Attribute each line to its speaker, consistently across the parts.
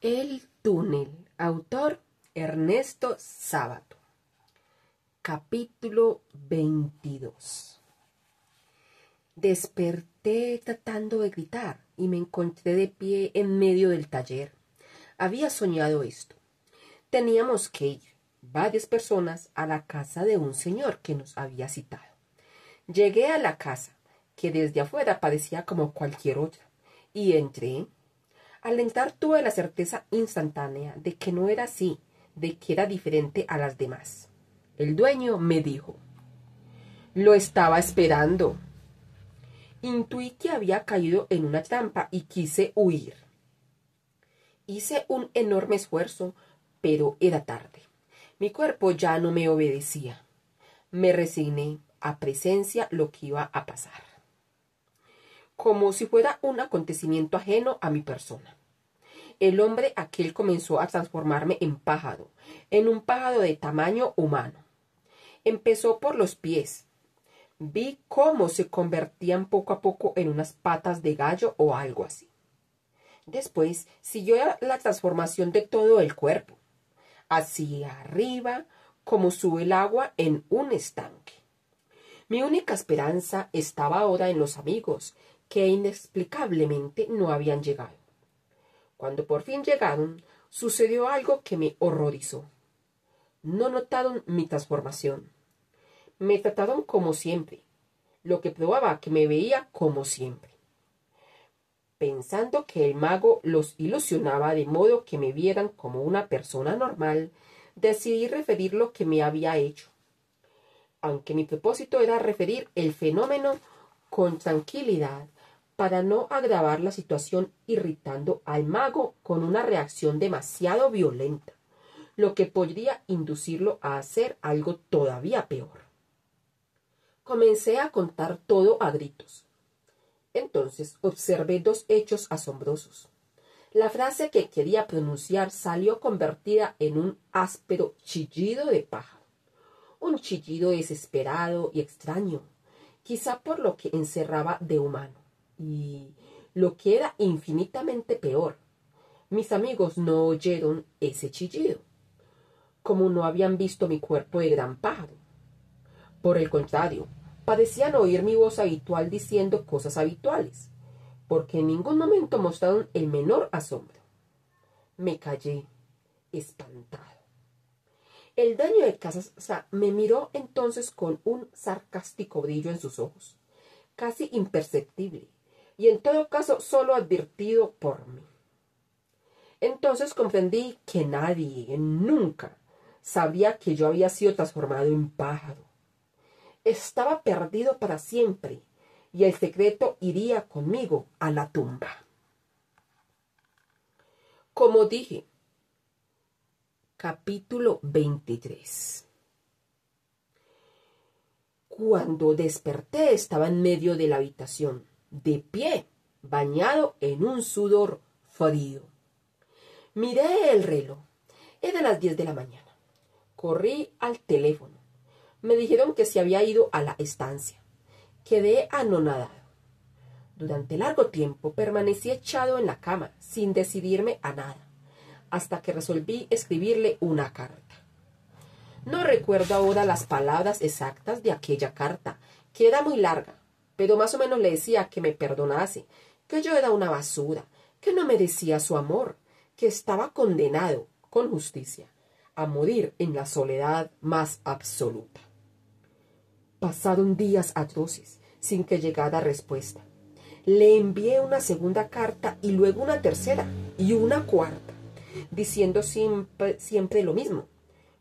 Speaker 1: El túnel. Autor Ernesto Sábato. Capítulo 22. Desperté tratando de gritar y me encontré de pie en medio del taller. Había soñado esto. Teníamos que ir, varias personas, a la casa de un señor que nos había citado. Llegué a la casa, que desde afuera parecía como cualquier otra, y entré. Al entrar tuve la certeza instantánea de que no era así, de que era diferente a las demás. El dueño me dijo: «Lo estaba esperando». Intuí que había caído en una trampa y quise huir. Hice un enorme esfuerzo, pero era tarde. Mi cuerpo ya no me obedecía. Me resigné a presencia lo que iba a pasar, como si fuera un acontecimiento ajeno a mi persona. El hombre aquel comenzó a transformarme en pájaro, en un pájaro de tamaño humano. Empezó por los pies. Vi cómo se convertían poco a poco en unas patas de gallo o algo así. Después siguió la transformación de todo el cuerpo, hacia arriba, como sube el agua en un estanque. Mi única esperanza estaba ahora en los amigos, que inexplicablemente no habían llegado. Cuando por fin llegaron, sucedió algo que me horrorizó. No notaron mi transformación. Me trataron como siempre, lo que probaba que me veía como siempre. Pensando que el mago los ilusionaba de modo que me vieran como una persona normal, decidí referir lo que me había hecho, aunque mi propósito era referir el fenómeno con tranquilidad, para no agravar la situación irritando al mago con una reacción demasiado violenta, lo que podría inducirlo a hacer algo todavía peor. Comencé a contar todo a gritos. Entonces observé dos hechos asombrosos. La frase que quería pronunciar salió convertida en un áspero chillido de pájaro, un chillido desesperado y extraño, quizá por lo que encerraba de humano. Y lo que era infinitamente peor, mis amigos no oyeron ese chillido, como no habían visto mi cuerpo de gran pájaro. Por el contrario, parecían oír mi voz habitual diciendo cosas habituales, porque en ningún momento mostraron el menor asombro. Me callé, espantado. El dueño de casa me miró entonces con un sarcástico brillo en sus ojos, casi imperceptible, y en todo caso solo advertido por mí. Entonces comprendí que nadie, nunca, sabría que yo había sido transformado en pájaro. Estaba perdido para siempre, y el secreto iría conmigo a la tumba. Como dije. Capítulo 23. Cuando desperté estaba en medio de la habitación, de pie, bañado en un sudor frío. Miré el reloj. Eran las 10 de la mañana. Corrí al teléfono. Me dijeron que se había ido a la estancia. Quedé anonadado. Durante largo tiempo permanecí echado en la cama, sin decidirme a nada, hasta que resolví escribirle una carta. No recuerdo ahora las palabras exactas de aquella carta, que era muy larga, pero más o menos le decía que me perdonase, que yo era una basura, que no merecía su amor, que estaba condenado, con justicia, a morir en la soledad más absoluta. Pasaron días atroces, sin que llegara respuesta. Le envié una segunda carta y luego una tercera y una cuarta, diciendo siempre lo mismo,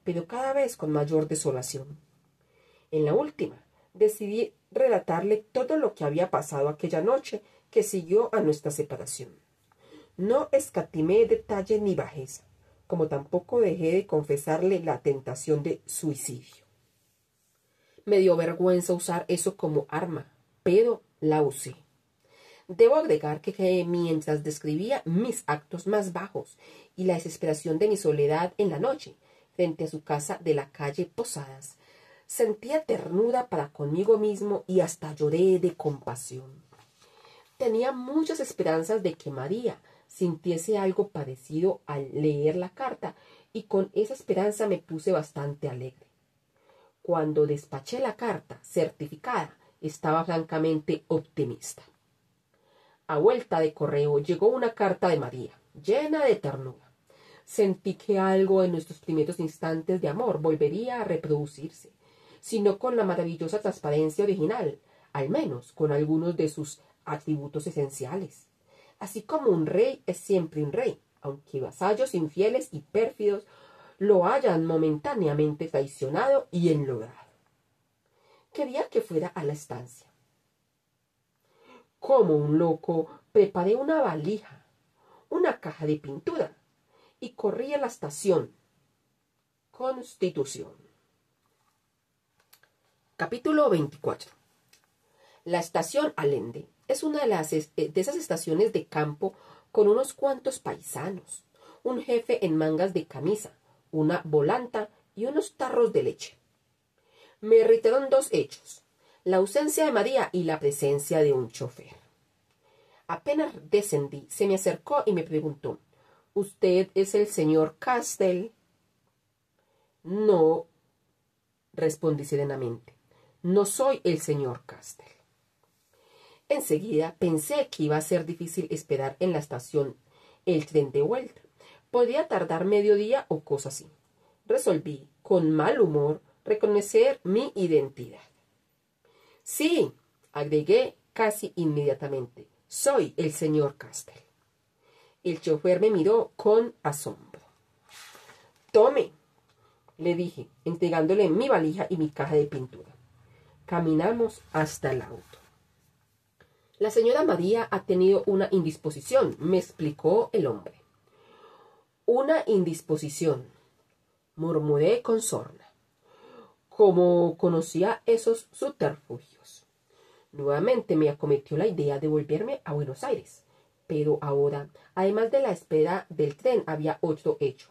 Speaker 1: pero cada vez con mayor desolación. En la última, decidí relatarle todo lo que había pasado aquella noche que siguió a nuestra separación. No escatimé detalle ni bajeza, como tampoco dejé de confesarle la tentación de suicidio. Me dio vergüenza usar eso como arma, pero la usé. Debo agregar que mientras describía mis actos más bajos y la desesperación de mi soledad en la noche, frente a su casa de la calle Posadas, sentía ternura para conmigo mismo y hasta lloré de compasión. Tenía muchas esperanzas de que María sintiese algo parecido al leer la carta, y con esa esperanza me puse bastante alegre. Cuando despaché la carta certificada, estaba francamente optimista. A vuelta de correo llegó una carta de María, llena de ternura. Sentí que algo de nuestros primeros instantes de amor volvería a reproducirse, si no con la maravillosa transparencia original, al menos con algunos de sus atributos esenciales. Así como un rey es siempre un rey, aunque vasallos infieles y pérfidos lo hayan momentáneamente traicionado y enlodado. Quería que fuera a la estancia. Como un loco, preparé una valija, una caja de pintura, y corrí a la estación. Constitución. Capítulo 24. La estación Allende es una de esas estaciones de campo con unos cuantos paisanos, un jefe en mangas de camisa, una volanta y unos tarros de leche. Me irritaron dos hechos: la ausencia de María y la presencia de un chofer. Apenas descendí, se me acercó y me preguntó: ¿Usted es el señor Castell? No, respondí serenamente. No soy el señor Castell. Enseguida pensé que iba a ser difícil esperar en la estación el tren de vuelta. Podría tardar mediodía o cosa así. Resolví, con mal humor, reconocer mi identidad. Sí, agregué casi inmediatamente, soy el señor Castell. El chofer me miró con asombro. Tome, le dije, entregándole mi valija y mi caja de pintura. Caminamos hasta el auto. La señora María ha tenido una indisposición, me explicó el hombre. Una indisposición, murmuré con sorna. Como conocía esos subterfugios. Nuevamente me acometió la idea de volverme a Buenos Aires. Pero ahora, además de la espera del tren, había otro hecho: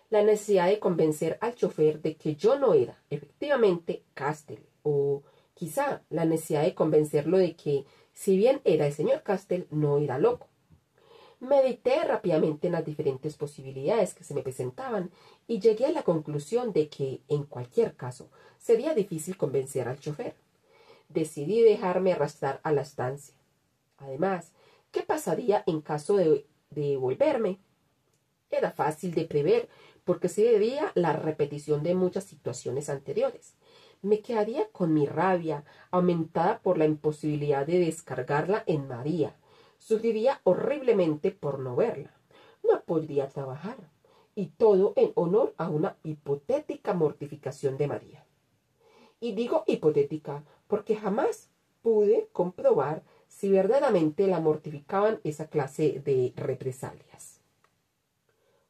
Speaker 1: la necesidad de convencer al chofer de que yo no era, efectivamente, Castell, o quizá la necesidad de convencerlo de que, si bien era el señor Castell, no era loco. Medité rápidamente en las diferentes posibilidades que se me presentaban y llegué a la conclusión de que, en cualquier caso, sería difícil convencer al chofer. Decidí dejarme arrastrar a la estancia. Además, ¿qué pasaría en caso de volverme? Era fácil de prever, porque se debía la repetición de muchas situaciones anteriores. Me quedaría con mi rabia, aumentada por la imposibilidad de descargarla en María. Sufriría horriblemente por no verla. No podría trabajar. Y todo en honor a una hipotética mortificación de María. Y digo hipotética porque jamás pude comprobar si verdaderamente la mortificaban esa clase de represalias.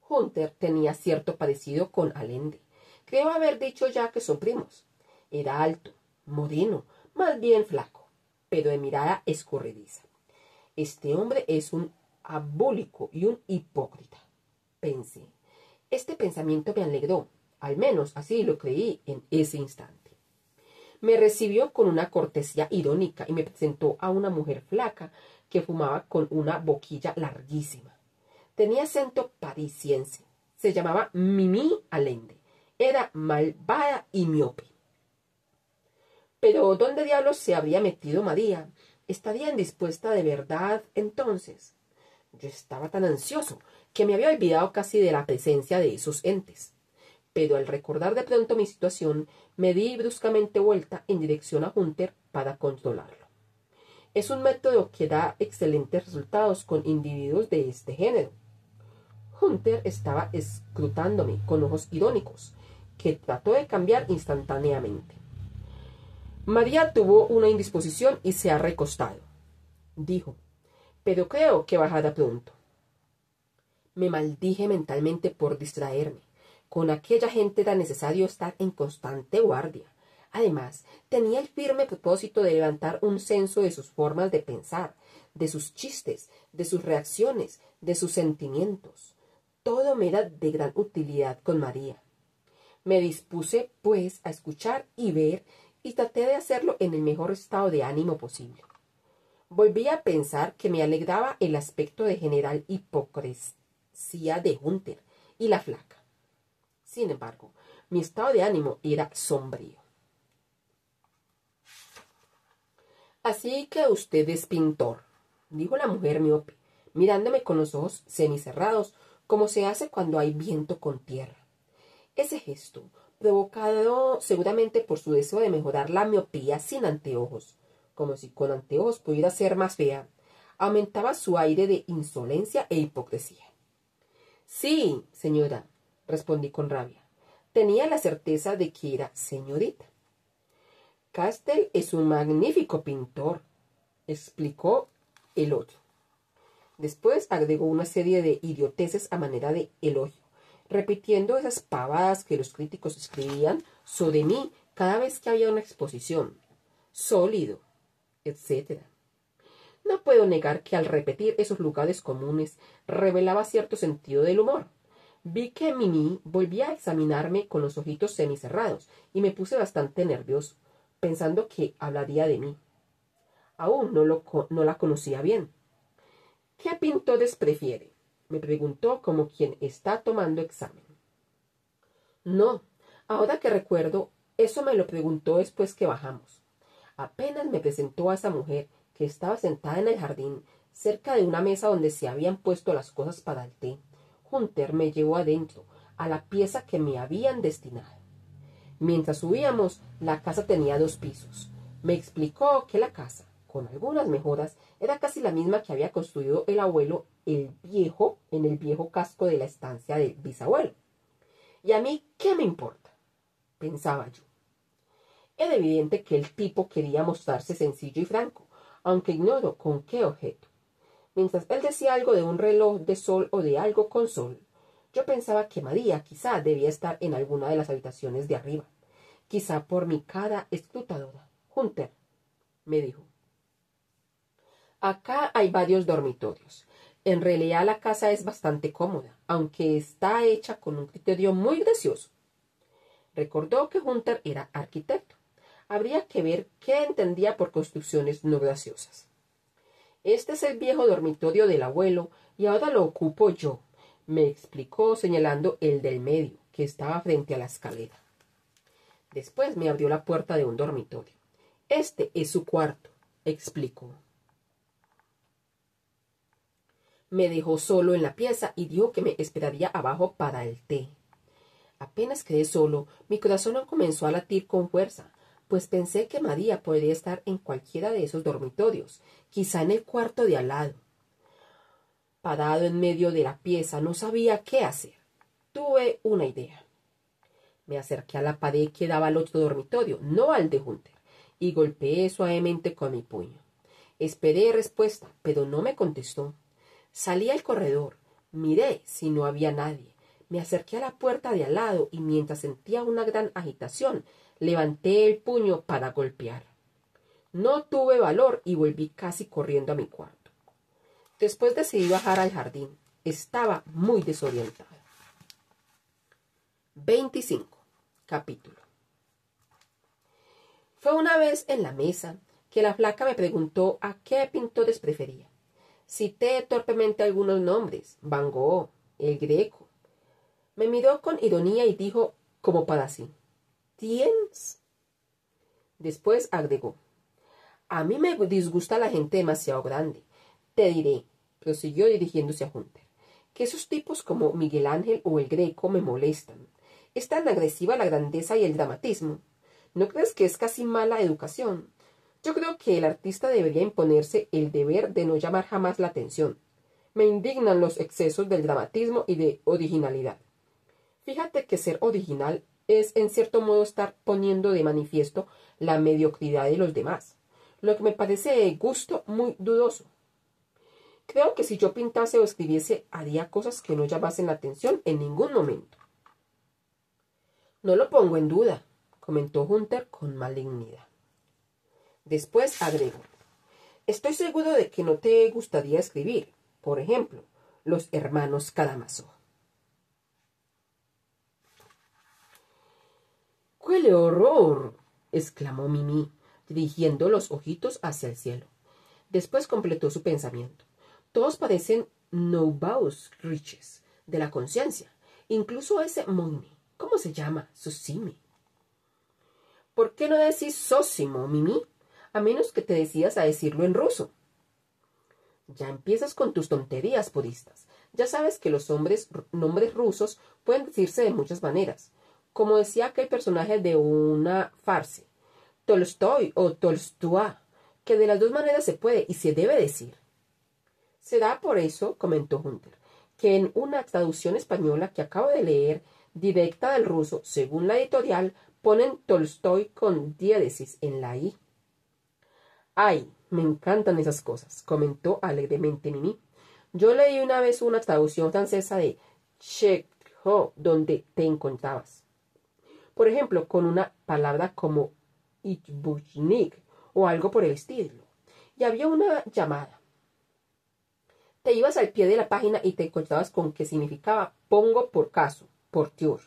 Speaker 1: Hunter tenía cierto parecido con Allende. Creo haber dicho ya que son primos. Era alto, moreno, más bien flaco, pero de mirada escurridiza. Este hombre es un abólico y un hipócrita, pensé. Este pensamiento me alegró, al menos así lo creí en ese instante. Me recibió con una cortesía irónica y me presentó a una mujer flaca que fumaba con una boquilla larguísima. Tenía acento parisiense. Se llamaba Mimi Allende. Era malvada y miope. Pero ¿dónde diablos se habría metido María? ¿Estaría indispuesta de verdad entonces? Yo estaba tan ansioso que me había olvidado casi de la presencia de esos entes. Pero al recordar de pronto mi situación, me di bruscamente vuelta en dirección a Hunter para controlarlo. Es un método que da excelentes resultados con individuos de este género. Hunter estaba escrutándome con ojos irónicos, que trató de cambiar instantáneamente. María tuvo una indisposición y se ha recostado, dijo, pero creo que bajará pronto. Me maldije mentalmente por distraerme. Con aquella gente era necesario estar en constante guardia. Además, tenía el firme propósito de levantar un censo de sus formas de pensar, de sus chistes, de sus reacciones, de sus sentimientos. Todo me era de gran utilidad con María. Me dispuse, pues, a escuchar y ver, y traté de hacerlo en el mejor estado de ánimo posible. Volví a pensar que me alegraba el aspecto de general hipocresía de Hunter y la flaca. Sin embargo, mi estado de ánimo era sombrío. «Así que usted es pintor», dijo la mujer miope, mirándome con los ojos semicerrados, como se hace cuando hay viento con tierra. Ese gesto, provocado seguramente por su deseo de mejorar la miopía sin anteojos, como si con anteojos pudiera ser más fea, aumentaba su aire de insolencia e hipocresía. «Sí, señora», respondí con rabia. Tenía la certeza de que era señorita. «Castell es un magnífico pintor», explicó el otro. Después agregó una serie de idioteces a manera de elogio, repitiendo esas pavadas que los críticos escribían sobre mí cada vez que había una exposición. Sólido, etc. No puedo negar que al repetir esos lugares comunes revelaba cierto sentido del humor. Vi que Mimi volvía a examinarme con los ojitos semicerrados y me puse bastante nervioso, pensando que hablaría de mí. Aún no la conocía bien. «¿Qué pintores prefiere?», me preguntó como quien está tomando examen. No, ahora que recuerdo, eso me lo preguntó después que bajamos. Apenas me presentó a esa mujer que estaba sentada en el jardín, cerca de una mesa donde se habían puesto las cosas para el té. Hunter me llevó adentro, a la pieza que me habían destinado. Mientras subíamos, la casa tenía 2 pisos. Me explicó que la casa, con algunas mejoras, era casi la misma que había construido el abuelo en el viejo casco de la estancia del bisabuelo. ¿Y a mí qué me importa?, pensaba yo. Era evidente que el tipo quería mostrarse sencillo y franco, aunque ignoro con qué objeto. Mientras él decía algo de un reloj de sol o de algo con sol, yo pensaba que María quizá debía estar en alguna de las habitaciones de arriba. Quizá por mi cara escrutadora. «Hunter», me dijo, «acá hay varios dormitorios. En realidad la casa es bastante cómoda, aunque está hecha con un criterio muy gracioso». Recordó que Hunter era arquitecto. Habría que ver qué entendía por construcciones no graciosas. «Este es el viejo dormitorio del abuelo y ahora lo ocupo yo», me explicó señalando el del medio, que estaba frente a la escalera. Después me abrió la puerta de un dormitorio. «Este es su cuarto», explicó. Me dejó solo en la pieza y dijo que me esperaría abajo para el té. Apenas quedé solo, mi corazón comenzó a latir con fuerza, pues pensé que María podría estar en cualquiera de esos dormitorios, quizá en el cuarto de al lado. Parado en medio de la pieza, no sabía qué hacer. Tuve una idea. Me acerqué a la pared que daba al otro dormitorio, no al de Hunter, y golpeé suavemente con mi puño. Esperé respuesta, pero no me contestó. Salí al corredor, miré si no había nadie. Me acerqué a la puerta de al lado y mientras sentía una gran agitación, levanté el puño para golpear. No tuve valor y volví casi corriendo a mi cuarto. Después decidí bajar al jardín. Estaba muy desorientado. 25. Capítulo. Fue una vez en la mesa que la flaca me preguntó a qué pintores prefería. Cité torpemente algunos nombres: Van Gogh, El Greco. Me miró con ironía y dijo, como para sí: «¿Tienes?». Después agregó: «A mí me disgusta la gente demasiado grande. Te diré», prosiguió dirigiéndose a Hunter, «que esos tipos como Miguel Ángel o El Greco me molestan. Es tan agresiva la grandeza y el dramatismo. ¿No crees que es casi mala educación? Yo creo que el artista debería imponerse el deber de no llamar jamás la atención. Me indignan los excesos del dramatismo y de originalidad. Fíjate que ser original es en cierto modo estar poniendo de manifiesto la mediocridad de los demás, lo que me parece de gusto muy dudoso. Creo que si yo pintase o escribiese haría cosas que no llamasen la atención en ningún momento». «No lo pongo en duda», comentó Hunter con malignidad. Después agregó: «Estoy seguro de que no te gustaría escribir, por ejemplo, Los hermanos Karamazov». «¡Qué horror!», exclamó Mimi, dirigiendo los ojitos hacia el cielo. Después completó su pensamiento. Todos parecen Nouveau-Riches de la conciencia. Incluso ese Moine. ¿Cómo se llama? Susimi. ¿Por qué no decís Sosimo, Mimi? A menos que te decidas a decirlo en ruso. Ya empiezas con tus tonterías puristas. Ya sabes que los nombres rusos pueden decirse de muchas maneras. Como decía aquel personaje de una farsa, Tolstoy o Tolstoa, que de las dos maneras se puede y se debe decir. Será por eso, comentó Hunter, que en una traducción española que acabo de leer, directa del ruso, según la editorial, ponen Tolstoy con diéresis en la I. ¡Ay! Me encantan esas cosas, comentó alegremente Mimi. Yo leí una vez una traducción francesa de Chekhov donde te encontrabas. Por ejemplo, con una palabra como Izbushnik o algo por el estilo. Y había una llamada. Te ibas al pie de la página y te encontrabas con que significaba pongo por caso, por tiur.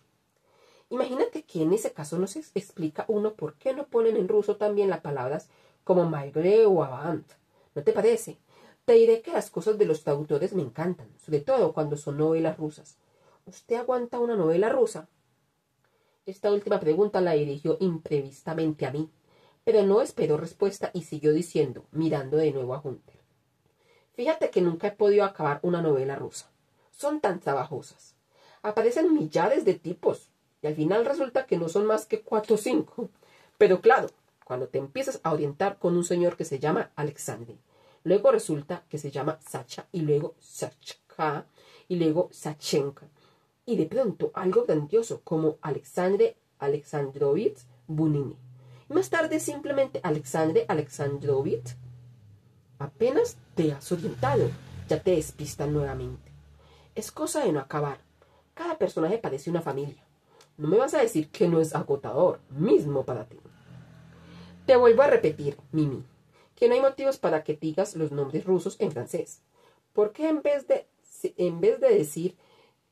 Speaker 1: Imagínate que en ese caso no se explica uno por qué no ponen en ruso también las palabras como malgré o avant. ¿No te parece? Te diré que las cosas de los traductores me encantan, sobre todo cuando son novelas rusas. ¿Usted aguanta una novela rusa? Esta última pregunta la dirigió imprevistamente a mí, pero no esperó respuesta y siguió diciendo, mirando de nuevo a Hunter. Fíjate que nunca he podido acabar una novela rusa. Son tan trabajosas. Aparecen millares de tipos y al final resulta que no son más que 4 o 5. Pero claro, cuando te empiezas a orientar con un señor que se llama Alexandre, luego resulta que se llama Sacha y luego Sachka y luego Sachenka. Y de pronto algo grandioso como Alexandre Alexandrovich Bunini. Y más tarde simplemente Alexandre Alexandrovich. Apenas te has orientado, ya te despistan nuevamente. Es cosa de no acabar. Cada personaje parece una familia. No me vas a decir que no es agotador, mismo para ti. Te vuelvo a repetir, Mimi, que no hay motivos para que digas los nombres rusos en francés. ¿Por qué en vez de decir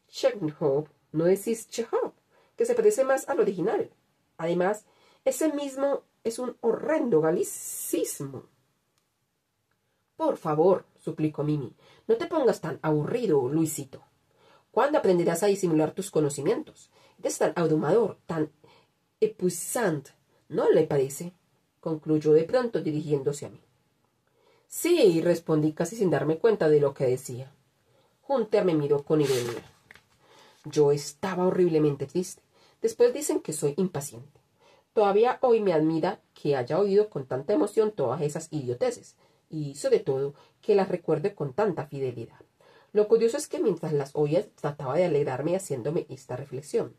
Speaker 1: Chekhov, no decís Chekhov, que se parece más al original? Además, ese mismo es un horrendo galicismo. Por favor, suplicó Mimi, no te pongas tan aburrido, Luisito. ¿Cuándo aprenderás a disimular tus conocimientos? Eres tan abrumador, tan épuisante, ¿no le parece? Concluyó de pronto dirigiéndose a mí. Sí, respondí casi sin darme cuenta de lo que decía. Hunter me miró con ironía. Yo estaba horriblemente triste. Después dicen que soy impaciente. Todavía hoy me admira que haya oído con tanta emoción todas esas idioteces, y sobre todo que las recuerde con tanta fidelidad. Lo curioso es que mientras las oía trataba de alegrarme haciéndome esta reflexión.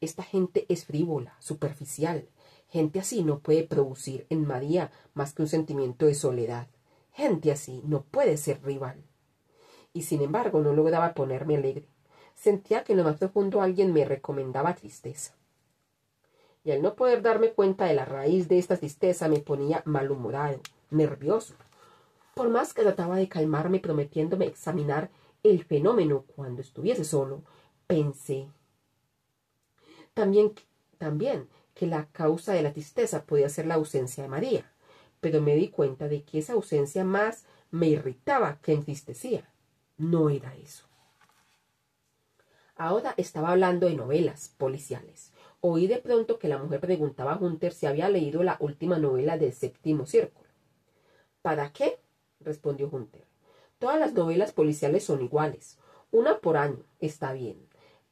Speaker 1: Esta gente es frívola, superficial. Gente así no puede producir en María más que un sentimiento de soledad. Gente así no puede ser rival. Y sin embargo no lograba ponerme alegre. Sentía que en lo más profundo alguien me recomendaba tristeza. Y al no poder darme cuenta de la raíz de esta tristeza me ponía malhumorado, nervioso. Por más que trataba de calmarme prometiéndome examinar el fenómeno cuando estuviese solo, pensé también que la causa de la tristeza podía ser la ausencia de María, pero me di cuenta de que esa ausencia más me irritaba que entristecía. No era eso. Ahora estaba hablando de novelas policiales. Oí de pronto que la mujer preguntaba a Hunter si había leído la última novela del Séptimo Círculo. ¿Para qué? Respondió Hunter. Todas las novelas policiales son iguales. Una por año, está bien.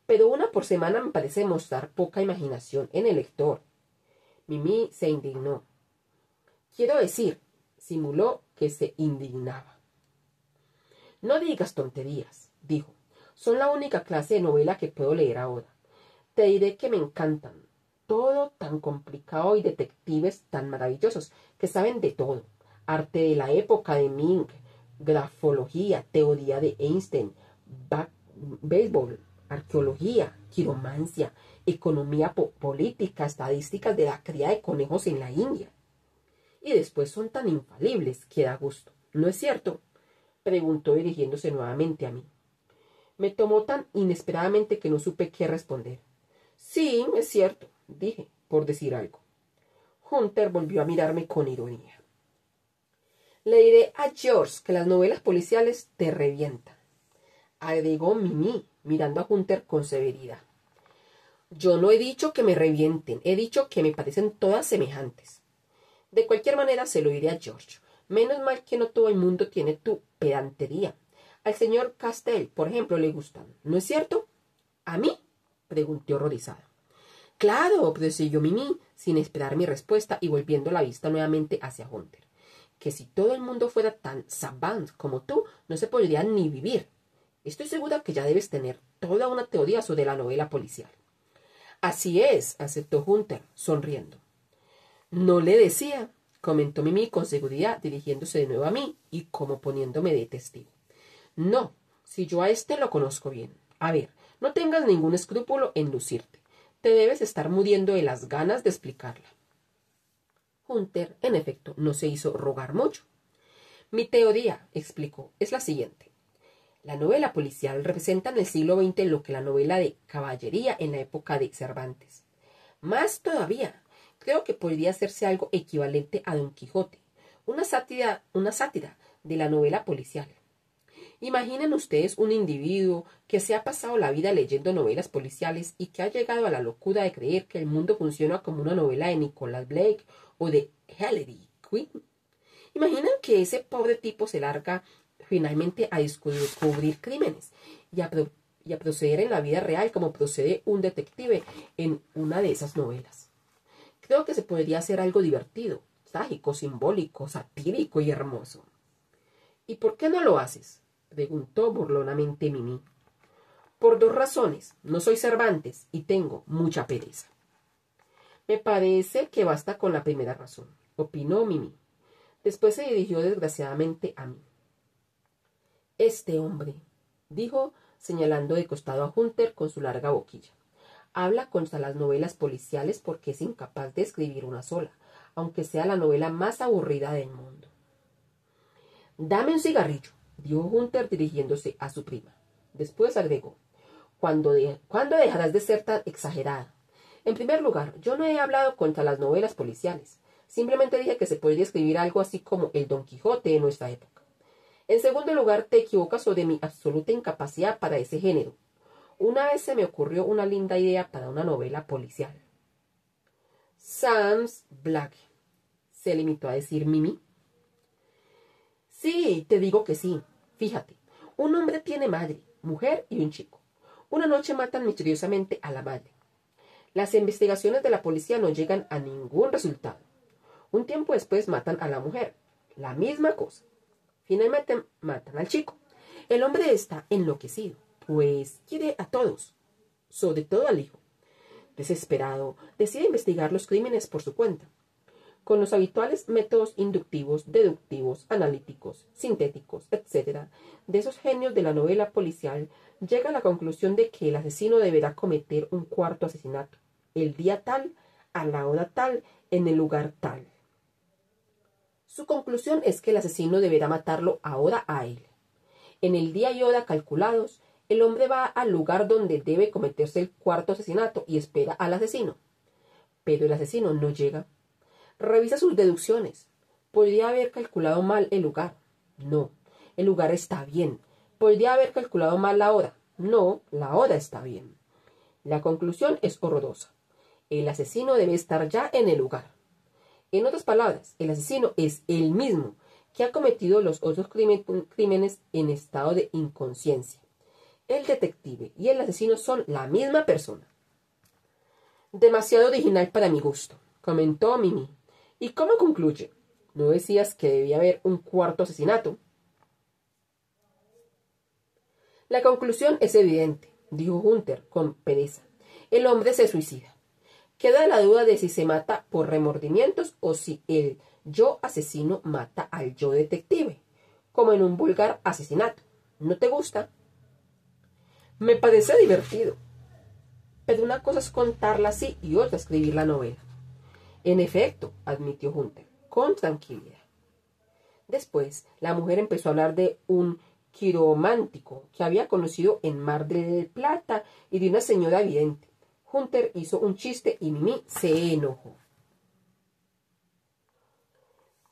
Speaker 1: Pero una por semana me parece mostrar poca imaginación en el lector. Mimi se indignó. Quiero decir, simuló que se indignaba. No digas tonterías, dijo. Son la única clase de novela que puedo leer ahora. Te diré que me encantan. Todo tan complicado y detectives tan maravillosos que saben de todo. Arte de la época de Ming, grafología, teoría de Einstein, béisbol, arqueología, quiromancia, economía política, estadísticas de la cría de conejos en la India. Y después son tan infalibles que da gusto. ¿No es cierto? Preguntó dirigiéndose nuevamente a mí. Me tomó tan inesperadamente que no supe qué responder. Sí, es cierto, dije, por decir algo. Hunter volvió a mirarme con ironía. Le diré a George que las novelas policiales te revientan, agregó Mimi, mirando a Hunter con severidad. Yo no he dicho que me revienten, he dicho que me parecen todas semejantes. De cualquier manera se lo diré a George. Menos mal que no todo el mundo tiene tu pedantería. Al señor Castell, por ejemplo, le gustan, ¿no es cierto? ¿A mí? Preguntó horrorizada. Claro, prosiguió Mimi, sin esperar mi respuesta y volviendo la vista nuevamente hacia Hunter. Que si todo el mundo fuera tan savant como tú, no se podría ni vivir. Estoy segura que ya debes tener toda una teoría sobre la novela policial. Así es, aceptó Hunter, sonriendo. No le decía, comentó Mimi con seguridad, dirigiéndose de nuevo a mí y como poniéndome de testigo. No, si yo a este lo conozco bien. A ver, no tengas ningún escrúpulo en lucirte. Te debes estar muriendo de las ganas de explicarla. Hunter, en efecto, no se hizo rogar mucho. Mi teoría, explicó, es la siguiente. La novela policial representa en el siglo XX lo que la novela de caballería en la época de Cervantes. Más todavía, creo que podría hacerse algo equivalente a Don Quijote, una sátira de la novela policial. Imaginen ustedes un individuo que se ha pasado la vida leyendo novelas policiales y que ha llegado a la locura de creer que el mundo funciona como una novela de Nicholas Blake o de Hilary Quinn. Imaginan que ese pobre tipo se larga finalmente a descubrir crímenes y a proceder en la vida real como procede un detective en una de esas novelas. Creo que se podría hacer algo divertido, trágico, simbólico, satírico y hermoso. ¿Y por qué no lo haces?, preguntó burlonamente Mimi. Por dos razones. No soy Cervantes y tengo mucha pereza. Me parece que basta con la primera razón, opinó Mimi. Después se dirigió desgraciadamente a mí. Este hombre, dijo, señalando de costado a Hunter con su larga boquilla, habla contra las novelas policiales porque es incapaz de escribir una sola, aunque sea la novela más aburrida del mundo. Dame un cigarrillo, dijo Hunter dirigiéndose a su prima. Después agregó, ¿Cuándo dejarás de ser tan exagerada? En primer lugar, yo no he hablado contra las novelas policiales. Simplemente dije que se podría escribir algo así como el Don Quijote de nuestra época. En segundo lugar, te equivocas sobre mi absoluta incapacidad para ese género. Una vez se me ocurrió una linda idea para una novela policial. Sam's Black, se limitó a decir Mimi. Sí, te digo que sí. Fíjate, un hombre tiene madre, mujer y un chico. Una noche matan misteriosamente a la madre. Las investigaciones de la policía no llegan a ningún resultado. Un tiempo después matan a la mujer. La misma cosa. Finalmente matan al chico. El hombre está enloquecido, pues quiere a todos, sobre todo al hijo. Desesperado, decide investigar los crímenes por su cuenta. Con los habituales métodos inductivos, deductivos, analíticos, sintéticos, etc., de esos genios de la novela policial, llega a la conclusión de que el asesino deberá cometer un cuarto asesinato, el día tal, a la hora tal, en el lugar tal. Su conclusión es que el asesino deberá matarlo ahora a él. En el día y hora calculados, el hombre va al lugar donde debe cometerse el cuarto asesinato y espera al asesino. Pero el asesino no llega. Revisa sus deducciones. ¿Podría haber calculado mal el lugar? No, el lugar está bien. ¿Podría haber calculado mal la hora? No, la hora está bien. La conclusión es horrorosa. El asesino debe estar ya en el lugar. En otras palabras, el asesino es el mismo que ha cometido los otros crímenes en estado de inconsciencia. El detective y el asesino son la misma persona. Demasiado original para mi gusto, comentó Mimi. ¿Y cómo concluye? ¿No decías que debía haber un cuarto asesinato? La conclusión es evidente, dijo Hunter con pereza. El hombre se suicida. Queda la duda de si se mata por remordimientos o si el yo asesino mata al yo detective, como en un vulgar asesinato. ¿No te gusta? Me parece divertido. Pero una cosa es contarla así y otra escribir la novela. En efecto, admitió Hunter, con tranquilidad. Después, la mujer empezó a hablar de un quiromántico que había conocido en Mar del Plata y de una señora vidente. Hunter hizo un chiste y Mimi se enojó.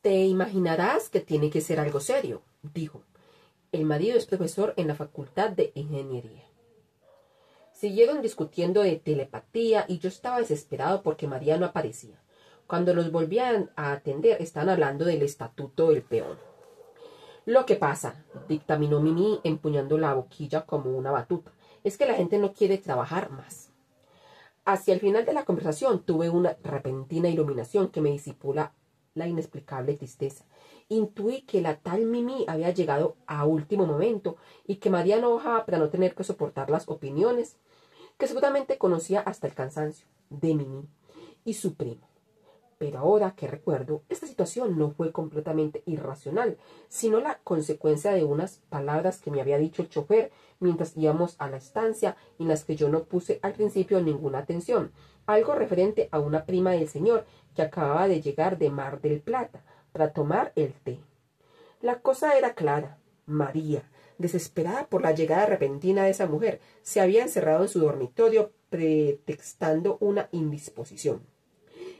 Speaker 1: Te imaginarás que tiene que ser algo serio, dijo. El marido es profesor en la Facultad de Ingeniería. Siguieron discutiendo de telepatía y yo estaba desesperado porque María no aparecía. Cuando los volvían a atender, estaban hablando del estatuto del peón. Lo que pasa, dictaminó Mimi empuñando la boquilla como una batuta, es que la gente no quiere trabajar más. Hacia el final de la conversación tuve una repentina iluminación que me disipó la inexplicable tristeza. Intuí que la tal Mimi había llegado a último momento y que María no bajaba para no tener que soportar las opiniones que seguramente conocía hasta el cansancio de Mimi y su primo. Pero ahora que recuerdo, esta situación no fue completamente irracional, sino la consecuencia de unas palabras que me había dicho el chofer mientras íbamos a la estancia, en las que yo no puse al principio ninguna atención, algo referente a una prima del señor que acababa de llegar de Mar del Plata para tomar el té. La cosa era clara. María, desesperada por la llegada repentina de esa mujer, se había encerrado en su dormitorio pretextando una indisposición.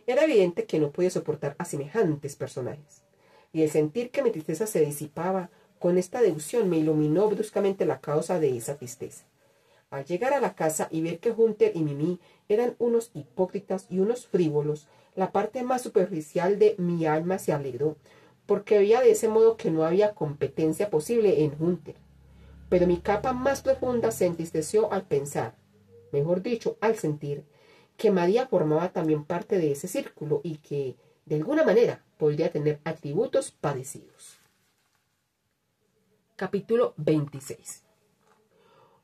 Speaker 1: Era evidente que no podía soportar a semejantes personajes, y el sentir que mi tristeza se disipaba con esta deducción me iluminó bruscamente la causa de esa tristeza. Al llegar a la casa y ver que Hunter y Mimi eran unos hipócritas y unos frívolos, la parte más superficial de mi alma se alegró, porque veía de ese modo que no había competencia posible en Hunter. Pero mi capa más profunda se entristeció al pensar, mejor dicho, al sentir, que María formaba también parte de ese círculo y que, de alguna manera, podría tener atributos parecidos. Capítulo 26.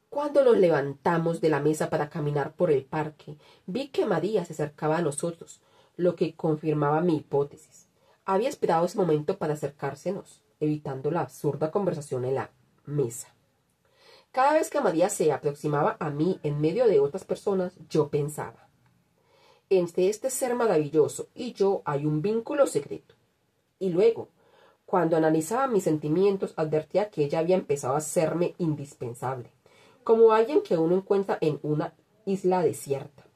Speaker 1: Cuando nos levantamos de la mesa para caminar por el parque, vi que María se acercaba a nosotros, lo que confirmaba mi hipótesis. Había esperado ese momento para acercársenos, evitando la absurda conversación en la mesa. Cada vez que María se aproximaba a mí en medio de otras personas, yo pensaba, entre este ser maravilloso y yo hay un vínculo secreto. Y luego, cuando analizaba mis sentimientos, advertía que ella había empezado a serme indispensable, como alguien que uno encuentra en una isla desierta,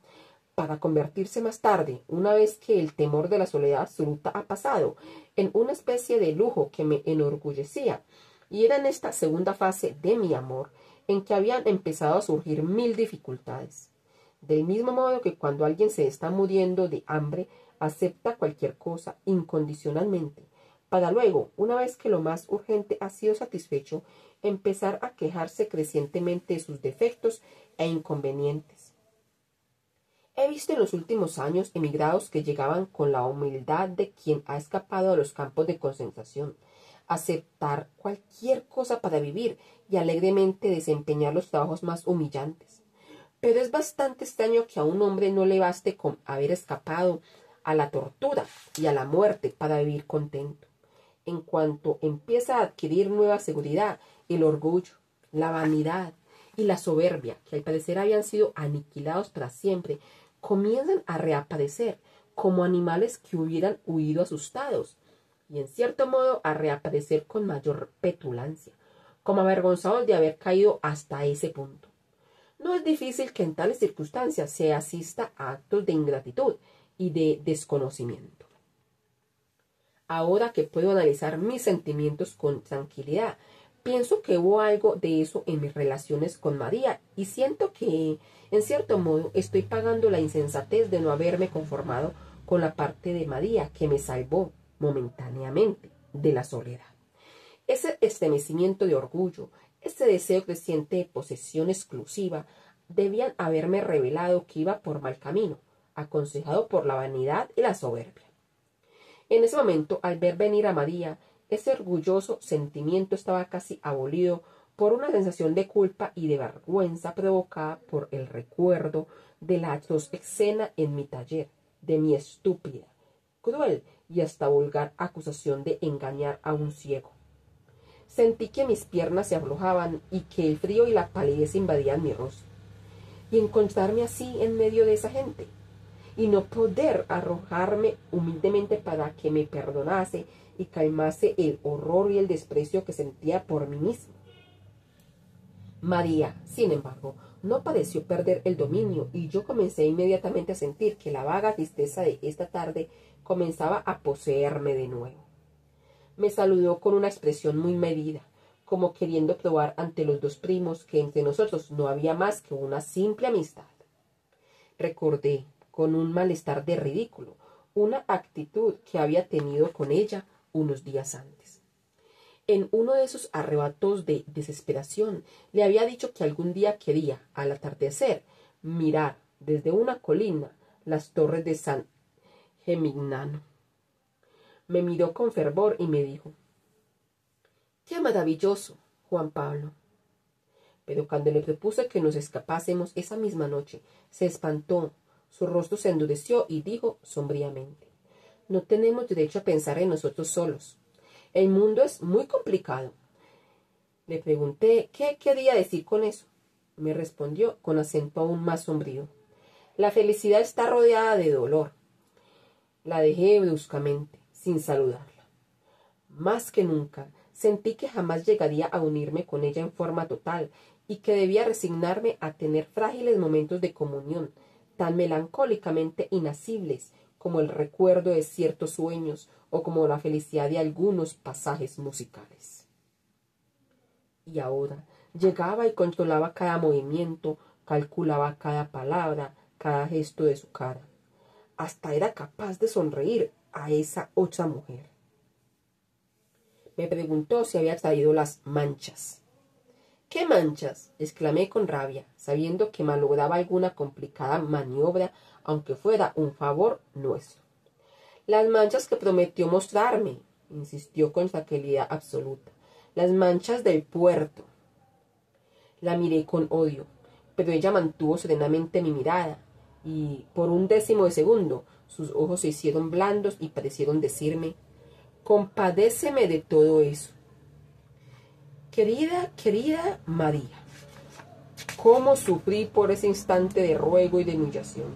Speaker 1: para convertirse más tarde, una vez que el temor de la soledad absoluta ha pasado, en una especie de lujo que me enorgullecía. Y era en esta segunda fase de mi amor en que habían empezado a surgir 1000 dificultades. Del mismo modo que cuando alguien se está muriendo de hambre, acepta cualquier cosa incondicionalmente, para luego, una vez que lo más urgente ha sido satisfecho, empezar a quejarse crecientemente de sus defectos e inconvenientes. He visto en los últimos años emigrados que llegaban con la humildad de quien ha escapado a los campos de concentración, aceptar cualquier cosa para vivir y alegremente desempeñar los trabajos más humillantes. Pero es bastante extraño que a un hombre no le baste con haber escapado a la tortura y a la muerte para vivir contento. En cuanto empieza a adquirir nueva seguridad, el orgullo, la vanidad y la soberbia, que al parecer habían sido aniquilados para siempre, comienzan a reaparecer como animales que hubieran huido asustados, y en cierto modo a reaparecer con mayor petulancia, como avergonzados de haber caído hasta ese punto. No es difícil que en tales circunstancias se asista a actos de ingratitud y de desconocimiento. Ahora que puedo analizar mis sentimientos con tranquilidad, pienso que hubo algo de eso en mis relaciones con María y siento que, en cierto modo, estoy pagando la insensatez de no haberme conformado con la parte de María que me salvó momentáneamente de la soledad. Ese estremecimiento de orgullo, ese deseo creciente de posesión exclusiva, debían haberme revelado que iba por mal camino, aconsejado por la vanidad y la soberbia. En ese momento, al ver venir a María, ese orgulloso sentimiento estaba casi abolido por una sensación de culpa y de vergüenza provocada por el recuerdo de la atroz escena en mi taller, de mi estúpida, cruel y hasta vulgar acusación de engañar a un ciego. Sentí que mis piernas se aflojaban y que el frío y la palidez invadían mi rostro. Y encontrarme así en medio de esa gente, y no poder arrojarme humildemente para que me perdonase y calmase el horror y el desprecio que sentía por mí mismo. María, sin embargo, no pareció perder el dominio, y yo comencé inmediatamente a sentir que la vaga tristeza de esta tarde comenzaba a poseerme de nuevo. Me saludó con una expresión muy medida, como queriendo probar ante los dos primos que entre nosotros no había más que una simple amistad. Recordé, con un malestar de ridículo, una actitud que había tenido con ella unos días antes. En uno de esos arrebatos de desesperación le había dicho que algún día quería, al atardecer, mirar desde una colina las torres de San Gemignano. Me miró con fervor y me dijo: «¡Qué maravilloso, Juan Pablo!». Pero cuando le propuse que nos escapásemos esa misma noche, se espantó, su rostro se endureció y dijo sombríamente: «No tenemos derecho a pensar en nosotros solos. El mundo es muy complicado». Le pregunté qué quería decir con eso. Me respondió con acento aún más sombrío: «La felicidad está rodeada de dolor». La dejé bruscamente, sin saludarla. Más que nunca, sentí que jamás llegaría a unirme con ella en forma total y que debía resignarme a tener frágiles momentos de comunión, tan melancólicamente inasibles como el recuerdo de ciertos sueños o como la felicidad de algunos pasajes musicales. Y ahora llegaba y controlaba cada movimiento, calculaba cada palabra, cada gesto de su cara. Hasta era capaz de sonreír a esa otra mujer. Me preguntó si había traído las manchas. «¿Qué manchas?», exclamé con rabia, sabiendo que malograba alguna complicada maniobra, aunque fuera un favor nuestro. «Las manchas que prometió mostrarme», insistió con tranquilidad absoluta. «Las manchas del puerto». La miré con odio, pero ella mantuvo serenamente mi mirada, y por un décimo de segundo sus ojos se hicieron blandos y parecieron decirme: «Compadéceme de todo eso». Querida María, cómo sufrí por ese instante de ruego y de humillación.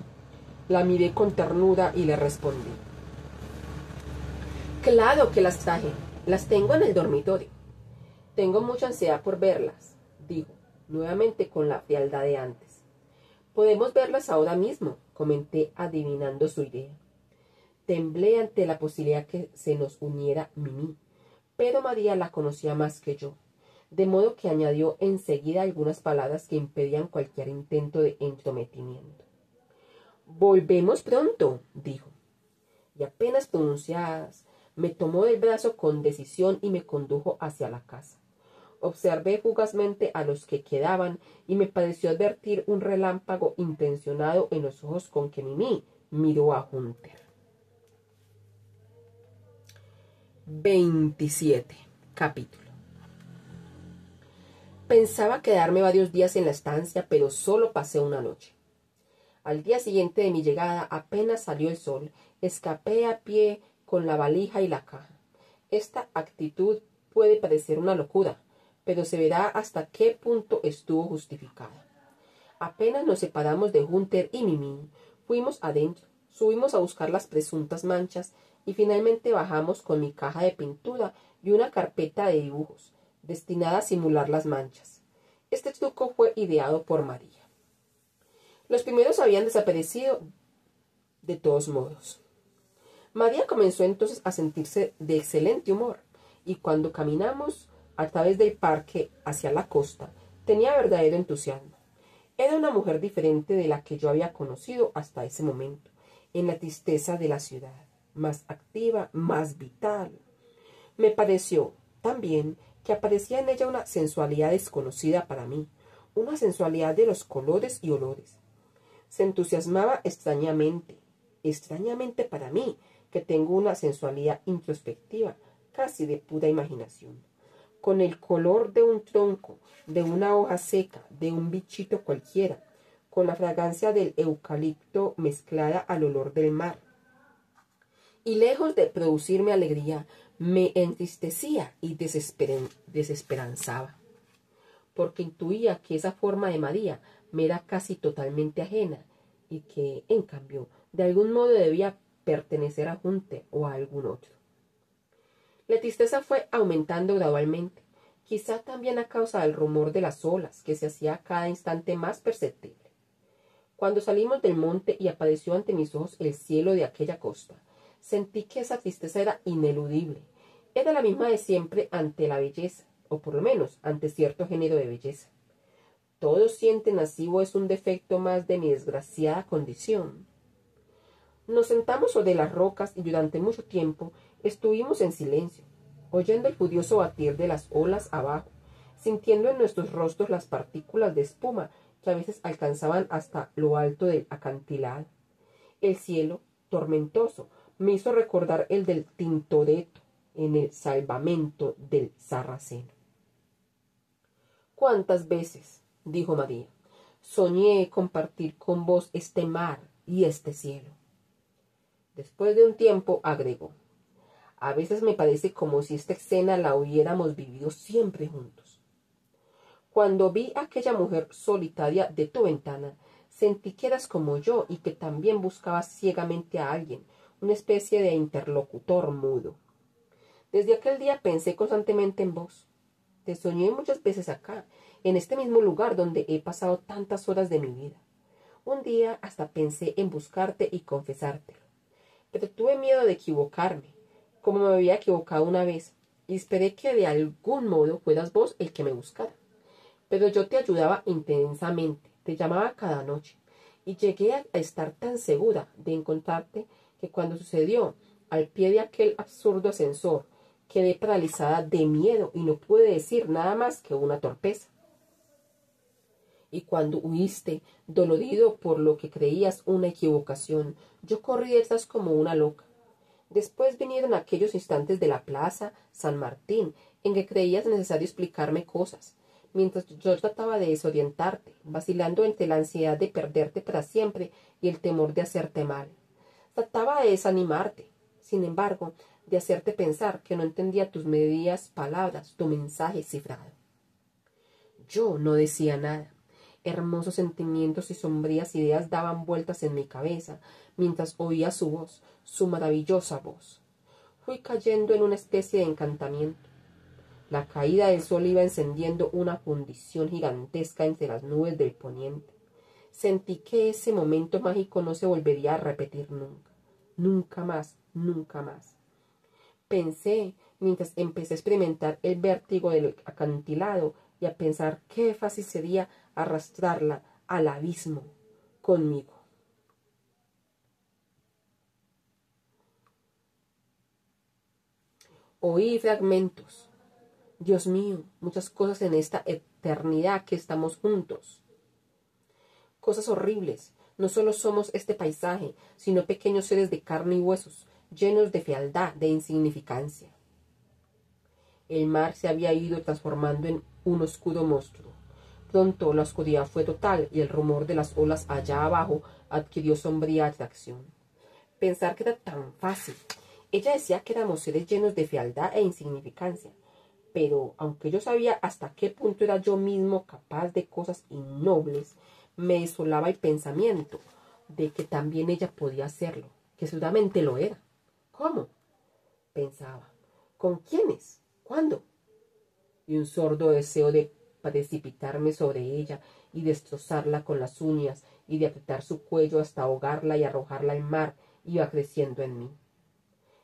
Speaker 1: La miré con ternura y le respondí: «Claro que las traje, las tengo en el dormitorio». «Tengo mucha ansiedad por verlas», dijo, nuevamente con la frialdad de antes. «Podemos verlas ahora mismo», comenté, adivinando su idea. Temblé ante la posibilidad que se nos uniera Mimi, pero María la conocía más que yo, de modo que añadió enseguida algunas palabras que impedían cualquier intento de entrometimiento. «Volvemos pronto», dijo, y apenas pronunciadas, me tomó del brazo con decisión y me condujo hacia la casa. Observé fugazmente a los que quedaban y me pareció advertir un relámpago intencionado en los ojos con que Mimi miró a Hunter. 27. Capítulo. Pensaba quedarme varios días en la estancia, pero solo pasé una noche. Al día siguiente de mi llegada, apenas salió el sol, escapé a pie con la valija y la caja. Esta actitud puede parecer una locura, pero se verá hasta qué punto estuvo justificada. Apenas nos separamos de Hunter y Mimi, fuimos adentro, subimos a buscar las presuntas manchas y finalmente bajamos con mi caja de pintura y una carpeta de dibujos, destinada a simular las manchas. Este truco fue ideado por María. Los primeros habían desaparecido de todos modos. María comenzó entonces a sentirse de excelente humor, y cuando caminamos a través del parque hacia la costa, tenía verdadero entusiasmo. Era una mujer diferente de la que yo había conocido hasta ese momento, en la tristeza de la ciudad, más activa, más vital. Me pareció, también, que aparecía en ella una sensualidad desconocida para mí, una sensualidad de los colores y olores. Se entusiasmaba extrañamente para mí, que tengo una sensualidad introspectiva, casi de pura imaginación, con el color de un tronco, de una hoja seca, de un bichito cualquiera, con la fragancia del eucalipto mezclada al olor del mar. Y lejos de producirme alegría, me entristecía y desesperanzaba, porque intuía que esa forma de María me era casi totalmente ajena y que, en cambio, de algún modo debía pertenecer a Hunter o a algún otro. La tristeza fue aumentando gradualmente, quizá también a causa del rumor de las olas, que se hacía cada instante más perceptible. Cuando salimos del monte y apareció ante mis ojos el cielo de aquella costa, sentí que esa tristeza era ineludible Era la misma de siempre ante la belleza, o por lo menos ante cierto género de belleza. Todos sienten así o es un defecto más de mi desgraciada condición. Nos sentamos sobre las rocas y durante mucho tiempo estuvimos en silencio, oyendo el furioso batir de las olas abajo, sintiendo en nuestros rostros las partículas de espuma que a veces alcanzaban hasta lo alto del acantilado. El cielo, tormentoso, me hizo recordar el del Tintoretto en el salvamento del Sarraceno. ¿Cuántas veces, dijo María, soñé compartir con vos este mar y este cielo? Después de un tiempo agregó, a veces me parece como si esta escena la hubiéramos vivido siempre juntos. Cuando vi a aquella mujer solitaria de tu ventana, sentí que eras como yo y que también buscabas ciegamente a alguien, una especie de interlocutor mudo. Desde aquel día pensé constantemente en vos. Te soñé muchas veces acá, en este mismo lugar donde he pasado tantas horas de mi vida. Un día hasta pensé en buscarte y confesártelo. Pero tuve miedo de equivocarme, como me había equivocado una vez, y esperé que de algún modo fueras vos el que me buscara. Pero yo te ayudaba intensamente, te llamaba cada noche, y llegué a estar tan segura de encontrarte que cuando sucedió, al pie de aquel absurdo ascensor, quedé paralizada de miedo y no pude decir nada más que una torpeza. Y cuando huiste, dolorido por lo que creías una equivocación, yo corrí detrás como una loca. Después vinieron aquellos instantes de la plaza San Martín, en que creías necesario explicarme cosas, mientras yo trataba de desorientarte, vacilando entre la ansiedad de perderte para siempre y el temor de hacerte mal. Trataba de desanimarte, sin embargo, de hacerte pensar que no entendía tus medias palabras, tu mensaje cifrado. Yo no decía nada. Hermosos sentimientos y sombrías ideas daban vueltas en mi cabeza, mientras oía su voz, su maravillosa voz. Fui cayendo en una especie de encantamiento. La caída del sol iba encendiendo una fundición gigantesca entre las nubes del poniente. Sentí que ese momento mágico no se volvería a repetir nunca. Nunca más, nunca más. Pensé, mientras empecé a experimentar el vértigo del acantilado y a pensar qué fácil sería arrastrarla al abismo conmigo. Oí fragmentos. Dios mío, muchas cosas en esta eternidad que estamos juntos. Cosas horribles. No solo somos este paisaje, sino pequeños seres de carne y huesos, llenos de fealdad, de insignificancia. El mar se había ido transformando en un oscuro monstruo. Pronto la oscuridad fue total y el rumor de las olas allá abajo adquirió sombría atracción. Pensar que era tan fácil. Ella decía que éramos seres llenos de fealdad e insignificancia, pero aunque yo sabía hasta qué punto era yo mismo capaz de cosas innobles, me desolaba el pensamiento de que también ella podía hacerlo, que seguramente lo era. ¿Cómo? Pensaba. ¿Con quiénes? ¿Cuándo? Y un sordo deseo de precipitarme sobre ella y destrozarla con las uñas y de apretar su cuello hasta ahogarla y arrojarla al mar iba creciendo en mí.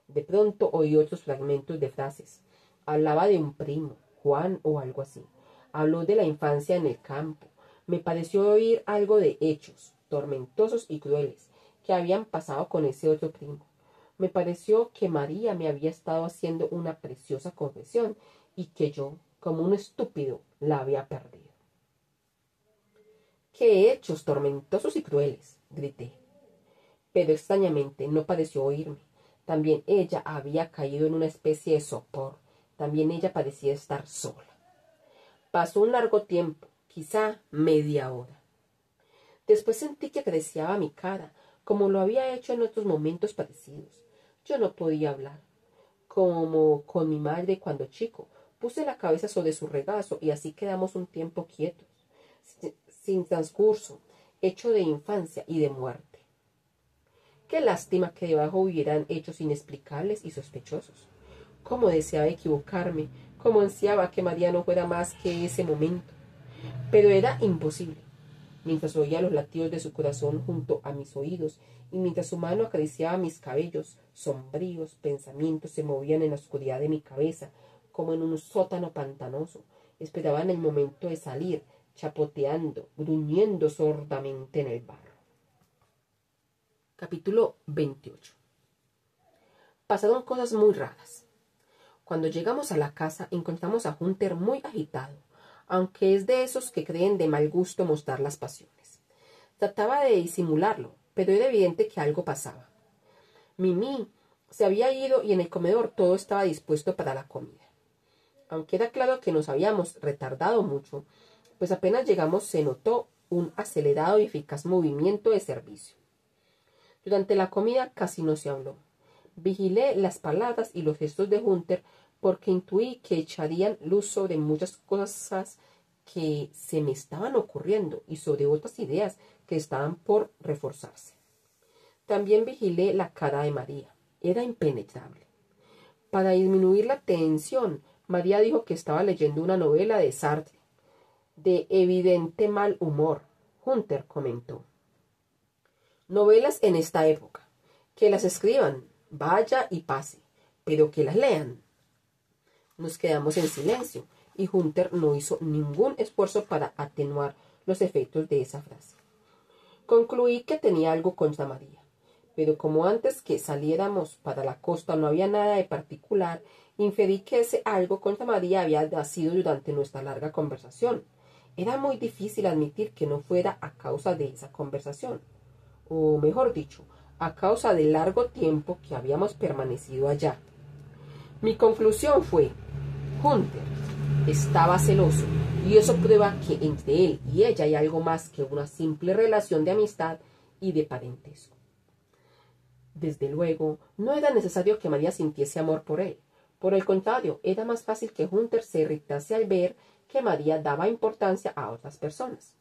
Speaker 1: De pronto oí otros fragmentos de frases. Hablaba de un primo, Juan o algo así. Habló de la infancia en el campo. Me pareció oír algo de hechos, tormentosos y crueles, que habían pasado con ese otro primo. Me pareció que María me había estado haciendo una preciosa confesión y que yo, como un estúpido, la había perdido. ¡Qué hechos tormentosos y crueles! Grité. Pero extrañamente no pareció oírme. También ella había caído en una especie de sopor. También ella parecía estar sola. Pasó un largo tiempo, quizá media hora. Después sentí que acariciaba mi cara, como lo había hecho en otros momentos parecidos. Yo no podía hablar. Como con mi madre cuando chico, puse la cabeza sobre su regazo y así quedamos un tiempo quietos, sin transcurso, hecho de infancia y de muerte. Qué lástima que debajo hubieran hechos inexplicables y sospechosos. Cómo deseaba equivocarme, cómo ansiaba que María no fuera más que ese momento. Pero era imposible. mientras oía los latidos de su corazón junto a mis oídos, y mientras su mano acariciaba mis cabellos, sombríos pensamientos se movían en la oscuridad de mi cabeza, como en un sótano pantanoso. Esperaban el momento de salir, chapoteando, gruñendo sordamente en el barro. Capítulo 28. Pasaron cosas muy raras. Cuando llegamos a la casa encontramos a Hunter muy agitado, aunque es de esos que creen de mal gusto mostrar las pasiones. Trataba de disimularlo, pero era evidente que algo pasaba. Mimi se había ido y en el comedor todo estaba dispuesto para la comida. Aunque era claro que nos habíamos retardado mucho, pues apenas llegamos se notó un acelerado y eficaz movimiento de servicio. Durante la comida casi no se habló. Vigilé las palabras y los gestos de Hunter porque intuí que echarían luz sobre muchas cosas que se me estaban ocurriendo y sobre otras ideas que estaban por reforzarse. También vigilé la cara de María. Era impenetrable. Para disminuir la tensión, María dijo que estaba leyendo una novela de Sartre, de evidente mal humor. Hunter comentó: novelas en esta época. Que las escriban, vaya y pase, pero que las lean. Nos quedamos en silencio y Hunter no hizo ningún esfuerzo para atenuar los efectos de esa frase. Concluí que tenía algo contra María, pero como antes que saliéramos para la costa no había nada de particular, inferí que ese algo contra María había nacido durante nuestra larga conversación. Era muy difícil admitir que no fuera a causa de esa conversación, o mejor dicho, a causa del largo tiempo que habíamos permanecido allá. Mi conclusión fue: Hunter estaba celoso, y eso prueba que entre él y ella hay algo más que una simple relación de amistad y de parentesco. Desde luego, no era necesario que María sintiese amor por él. Por el contrario, era más fácil que Hunter se irritase al ver que María daba importancia a otras personas.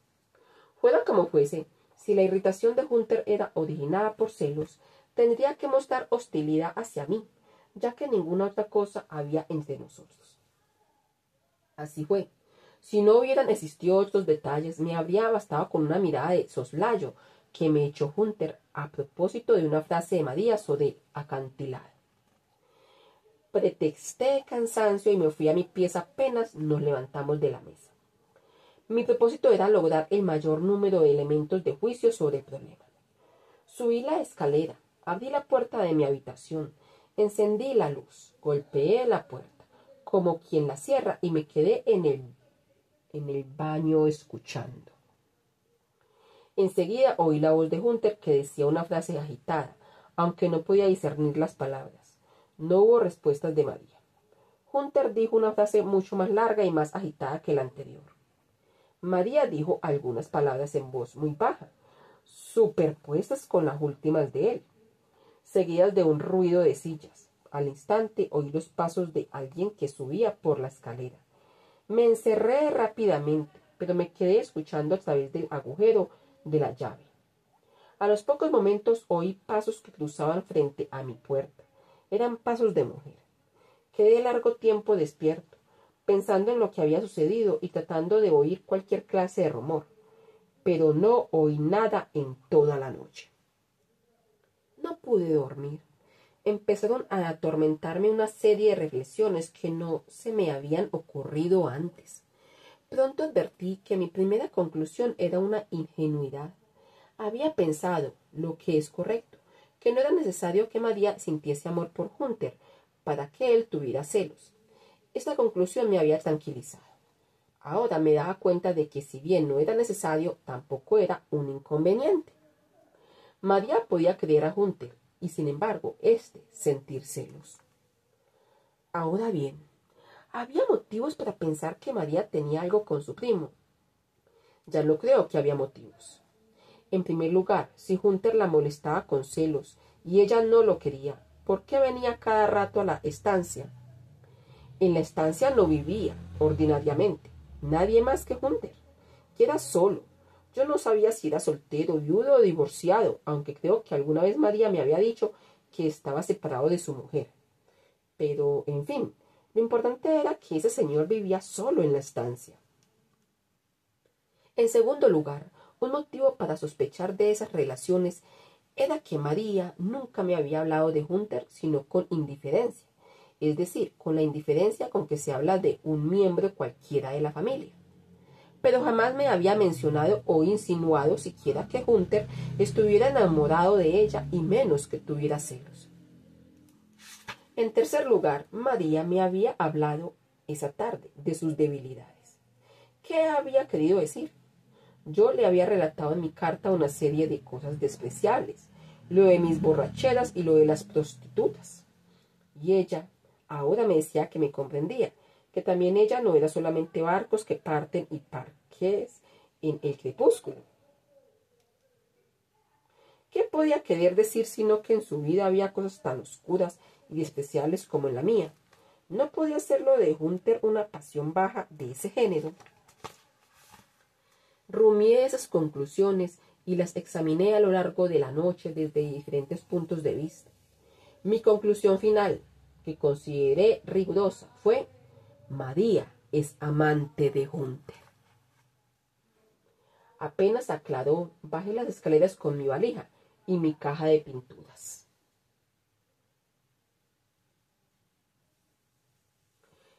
Speaker 1: Fuera como fuese, si la irritación de Hunter era originada por celos, tendría que mostrar hostilidad hacia mí, ya que ninguna otra cosa había entre nosotros. Así fue. Si no hubieran existido otros detalles, me habría bastado con una mirada de soslayo que me echó Hunter a propósito de una frase de María sobre acantilado. Pretexté cansancio y me fui a mi pieza apenas nos levantamos de la mesa. Mi propósito era lograr el mayor número de elementos de juicio sobre el problema. Subí la escalera, abrí la puerta de mi habitación, encendí la luz, golpeé la puerta, como quien la cierra, y me quedé en el baño escuchando. Enseguida oí la voz de Hunter que decía una frase agitada, aunque no podía discernir las palabras. No hubo respuestas de María. Hunter dijo una frase mucho más larga y más agitada que la anterior. María dijo algunas palabras en voz muy baja, superpuestas con las últimas de él, seguidas de un ruido de sillas. Al instante oí los pasos de alguien que subía por la escalera. Me encerré rápidamente, pero me quedé escuchando a través del agujero de la llave. A los pocos momentos oí pasos que cruzaban frente a mi puerta. Eran pasos de mujer. Quedé largo tiempo despierto, pensando en lo que había sucedido y tratando de oír cualquier clase de rumor, pero no oí nada en toda la noche. No pude dormir. Empezaron a atormentarme una serie de reflexiones que no se me habían ocurrido antes. Pronto advertí que mi primera conclusión era una ingenuidad. Había pensado, lo que es correcto, que no era necesario que María sintiese amor por Hunter para que él tuviera celos. Esta conclusión me había tranquilizado. Ahora me daba cuenta de que si bien no era necesario, tampoco era un inconveniente. María podía creer a Hunter y, sin embargo, sentir celos. Ahora bien, había motivos para pensar que María tenía algo con su primo. Ya no creo que había motivos. En primer lugar, si Hunter la molestaba con celos y ella no lo quería, ¿por qué venía cada rato a la estancia? En la estancia no vivía, ordinariamente, nadie más que Hunter. Y era solo. Yo no sabía si era soltero, viudo o divorciado, aunque creo que alguna vez María me había dicho que estaba separado de su mujer. Pero, en fin, lo importante era que ese señor vivía solo en la estancia. En segundo lugar, Un motivo para sospechar de esas relaciones era que María nunca me había hablado de Hunter sino con indiferencia, es decir, con la indiferencia con que se habla de un miembro cualquiera de la familia. Pero jamás me había mencionado o insinuado siquiera que Hunter estuviera enamorado de ella y menos que tuviera celos. En tercer lugar, María me había hablado esa tarde de sus debilidades. ¿Qué había querido decir? Yo le había relatado en mi carta una serie de cosas despreciables, lo de mis borracheras y lo de las prostitutas. Y ella ahora me decía que me comprendía, que también ella no era solamente barcos que parten y parques en el crepúsculo. ¿Qué podía querer decir sino que en su vida había cosas tan oscuras y especiales como en la mía? ¿No podía ser lo de Hunter una pasión baja de ese género? Rumié esas conclusiones y las examiné a lo largo de la noche desde diferentes puntos de vista. Mi conclusión final, que consideré rigurosa, fue: María es amante de Hunter. Apenas aclaró, bajé las escaleras con mi valija y mi caja de pinturas.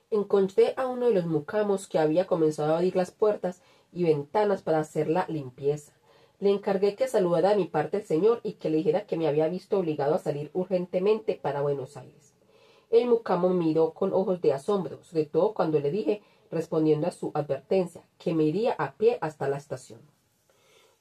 Speaker 1: Encontré a uno de los mucamos que había comenzado a abrir las puertas y ventanas para hacer la limpieza. Le encargué que saludara de mi parte al señor y que le dijera que me había visto obligado a salir urgentemente para Buenos Aires. El mucamo me miró con ojos de asombro, sobre todo cuando le dije, respondiendo a su advertencia, que me iría a pie hasta la estación.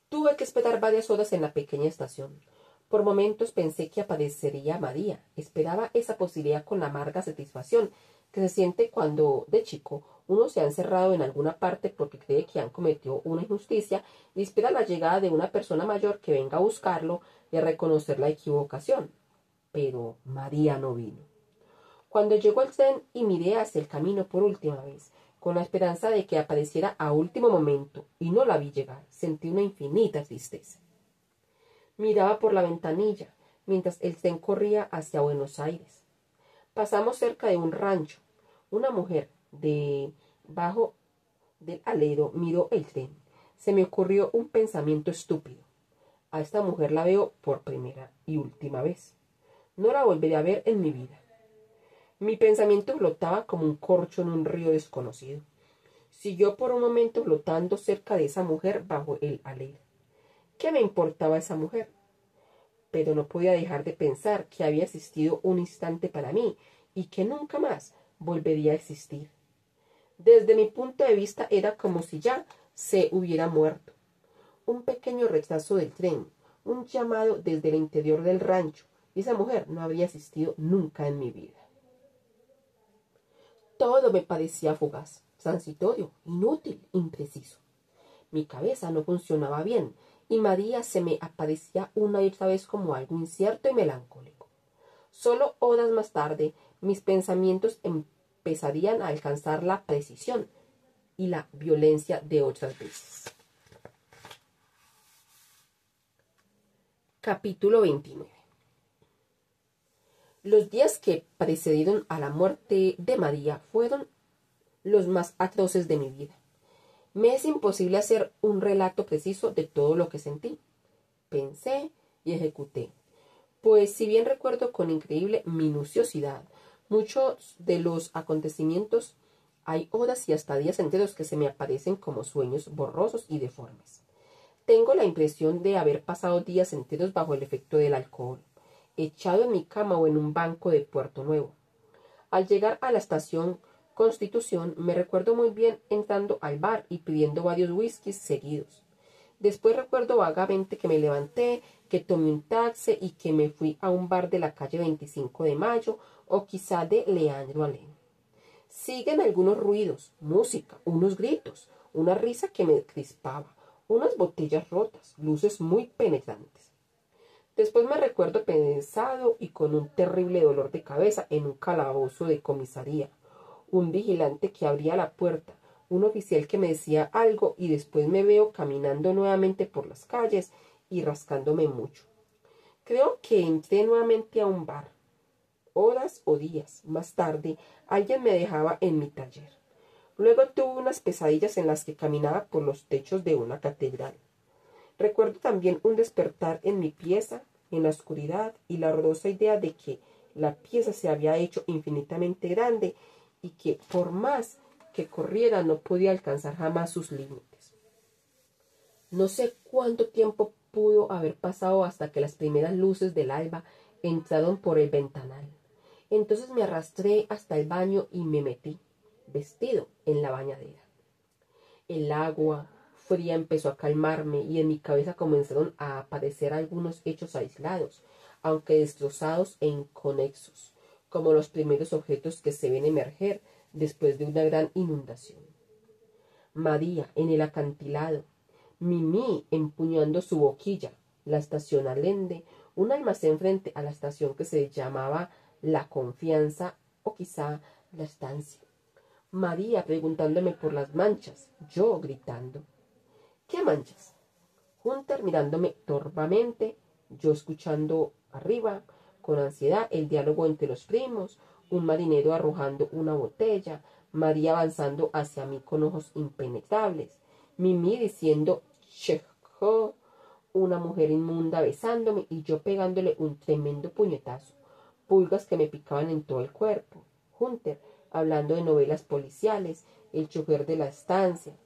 Speaker 1: Tuve que esperar varias horas en la pequeña estación. Por momentos pensé que aparecería María. Esperaba esa posibilidad con la amarga satisfacción que se siente cuando, de chico, uno se ha encerrado en alguna parte porque cree que han cometido una injusticia y espera la llegada de una persona mayor que venga a buscarlo y a reconocer la equivocación. Pero María no vino. Cuando llegó el tren y miré hacia el camino por última vez, con la esperanza de que apareciera a último momento, y no la vi llegar, sentí una infinita tristeza. Miraba por la ventanilla, mientras el tren corría hacia Buenos Aires. Pasamos cerca de un rancho. Una mujer debajo del alero miró el tren. Se me ocurrió un pensamiento estúpido. A esta mujer la veo por primera y última vez. No la volveré a ver en mi vida. Mi pensamiento flotaba como un corcho en un río desconocido. Siguió por un momento flotando cerca de esa mujer bajo el alero. ¿Qué me importaba esa mujer? Pero no podía dejar de pensar que había existido un instante para mí y que nunca más volvería a existir. Desde mi punto de vista era como si ya se hubiera muerto. Un pequeño retraso del tren, un llamado desde el interior del rancho, y esa mujer no habría existido nunca en mi vida. Todo me parecía fugaz, transitorio, inútil, impreciso. Mi cabeza no funcionaba bien, y María se me aparecía una y otra vez como algo incierto y melancólico. Solo horas más tarde, mis pensamientos empezarían a alcanzar la precisión y la violencia de otras veces. Capítulo 29. Los días que precedieron a la muerte de María fueron los más atroces de mi vida. Me es imposible hacer un relato preciso de todo lo que sentí, pensé y ejecuté, pues si bien recuerdo con increíble minuciosidad muchos de los acontecimientos, hay horas y hasta días enteros que se me aparecen como sueños borrosos y deformes. Tengo la impresión de haber pasado días enteros bajo el efecto del alcohol, echado en mi cama o en un banco de Puerto Nuevo. Al llegar a la estación Constitución, me recuerdo muy bien entrando al bar y pidiendo varios whiskies seguidos. Después recuerdo vagamente que me levanté, que tomé un taxi y que me fui a un bar de la calle 25 de Mayo o quizá de Leandro Alem. Siguen algunos ruidos, música, unos gritos, una risa que me crispaba, unas botellas rotas, luces muy penetrantes. Después me recuerdo pensado y con un terrible dolor de cabeza en un calabozo de comisaría, un vigilante que abría la puerta, un oficial que me decía algo y después me veo caminando nuevamente por las calles y rascándome mucho. Creo que entré nuevamente a un bar. Horas o días más tarde, alguien me dejaba en mi taller. Luego tuve unas pesadillas en las que caminaba por los techos de una catedral. Recuerdo también un despertar en mi pieza, en la oscuridad, y la horrorosa idea de que la pieza se había hecho infinitamente grande y que por más que corriera no podía alcanzar jamás sus límites. No sé cuánto tiempo pudo haber pasado hasta que las primeras luces del alba entraron por el ventanal. Entonces me arrastré hasta el baño y me metí, vestido, en la bañadera. El agua fría empezó a calmarme y en mi cabeza comenzaron a aparecer algunos hechos aislados, aunque destrozados e inconexos, como los primeros objetos que se ven emerger después de una gran inundación. María en el acantilado, Mimí empuñando su boquilla, la estación Alende, un almacén frente a la estación que se llamaba La Confianza o quizá La Estancia. María preguntándome por las manchas, yo gritando. ¿Qué manchas? Hunter mirándome torvamente, yo escuchando arriba, con ansiedad, el diálogo entre los primos, un marinero arrojando una botella, María avanzando hacia mí con ojos impenetrables, Mimí diciendo Chejo, una mujer inmunda besándome y yo pegándole un tremendo puñetazo, pulgas que me picaban en todo el cuerpo, Hunter hablando de novelas policiales, el chofer de la estancia.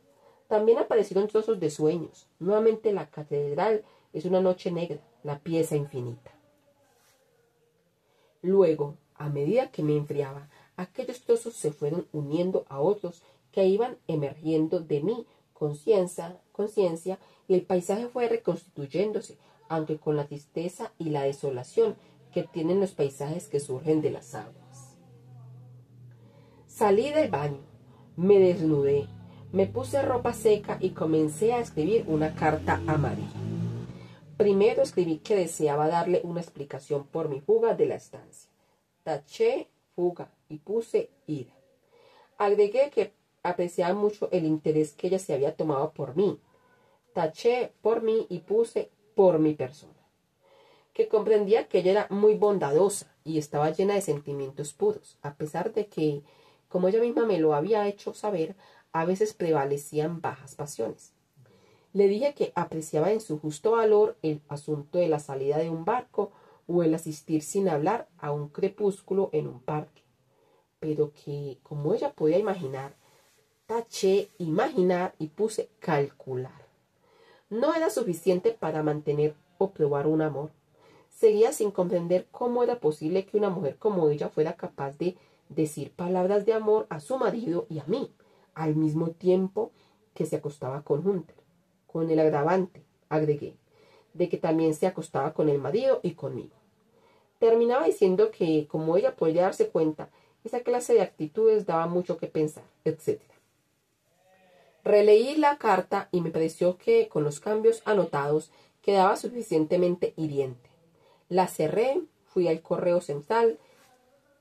Speaker 1: También aparecieron trozos de sueños. Nuevamente la catedral es una noche negra, la pieza infinita. Luego, a medida que me enfriaba, aquellos trozos se fueron uniendo a otros que iban emergiendo de mi conciencia y el paisaje fue reconstituyéndose, aunque con la tristeza y la desolación que tienen los paisajes que surgen de las aguas. Salí del baño, me desnudé, me puse ropa seca y comencé a escribir una carta a María. Primero escribí que deseaba darle una explicación por mi fuga de la estancia. Taché fuga y puse ira. Agregué que apreciaba mucho el interés que ella se había tomado por mí. Taché por mí y puse por mi persona. Que comprendía que ella era muy bondadosa y estaba llena de sentimientos puros, a pesar de que, como ella misma me lo había hecho saber, a veces prevalecían bajas pasiones. Le dije que apreciaba en su justo valor el asunto de la salida de un barco o el asistir sin hablar a un crepúsculo en un parque, pero que, como ella podía imaginar, taché imaginar y puse calcular. No era suficiente para mantener o probar un amor. Seguía sin comprender cómo era posible que una mujer como ella fuera capaz de decir palabras de amor a su marido y a mí, al mismo tiempo que se acostaba con Hunter, con el agravante, agregué, de que también se acostaba con el marido y conmigo. Terminaba diciendo que, como ella podía darse cuenta, esa clase de actitudes daba mucho que pensar, etc. Releí la carta y me pareció que, con los cambios anotados, quedaba suficientemente hiriente. La cerré, fui al correo central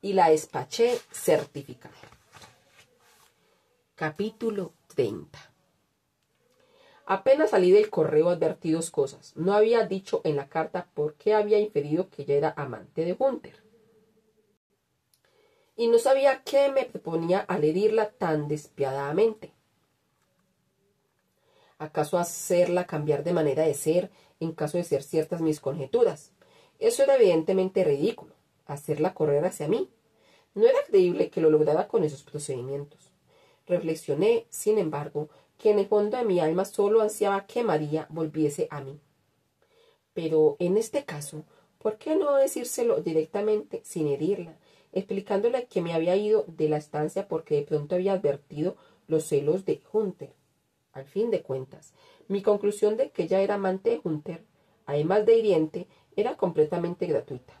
Speaker 1: y la despaché certificada. Capítulo 30. Apenas salí del correo advertí dos cosas. No había dicho en la carta por qué había inferido que ella era amante de Hunter. Y no sabía qué me proponía al herirla tan despiadadamente. ¿Acaso hacerla cambiar de manera de ser en caso de ser ciertas mis conjeturas? Eso era evidentemente ridículo. Hacerla correr hacia mí. No era creíble que lo lograra con esos procedimientos. Reflexioné, sin embargo, que en el fondo de mi alma solo ansiaba que María volviese a mí. Pero en este caso, ¿por qué no decírselo directamente sin herirla, explicándole que me había ido de la estancia porque de pronto había advertido los celos de Hunter? Al fin de cuentas, mi conclusión de que ella era amante de Hunter, además de hiriente, era completamente gratuita.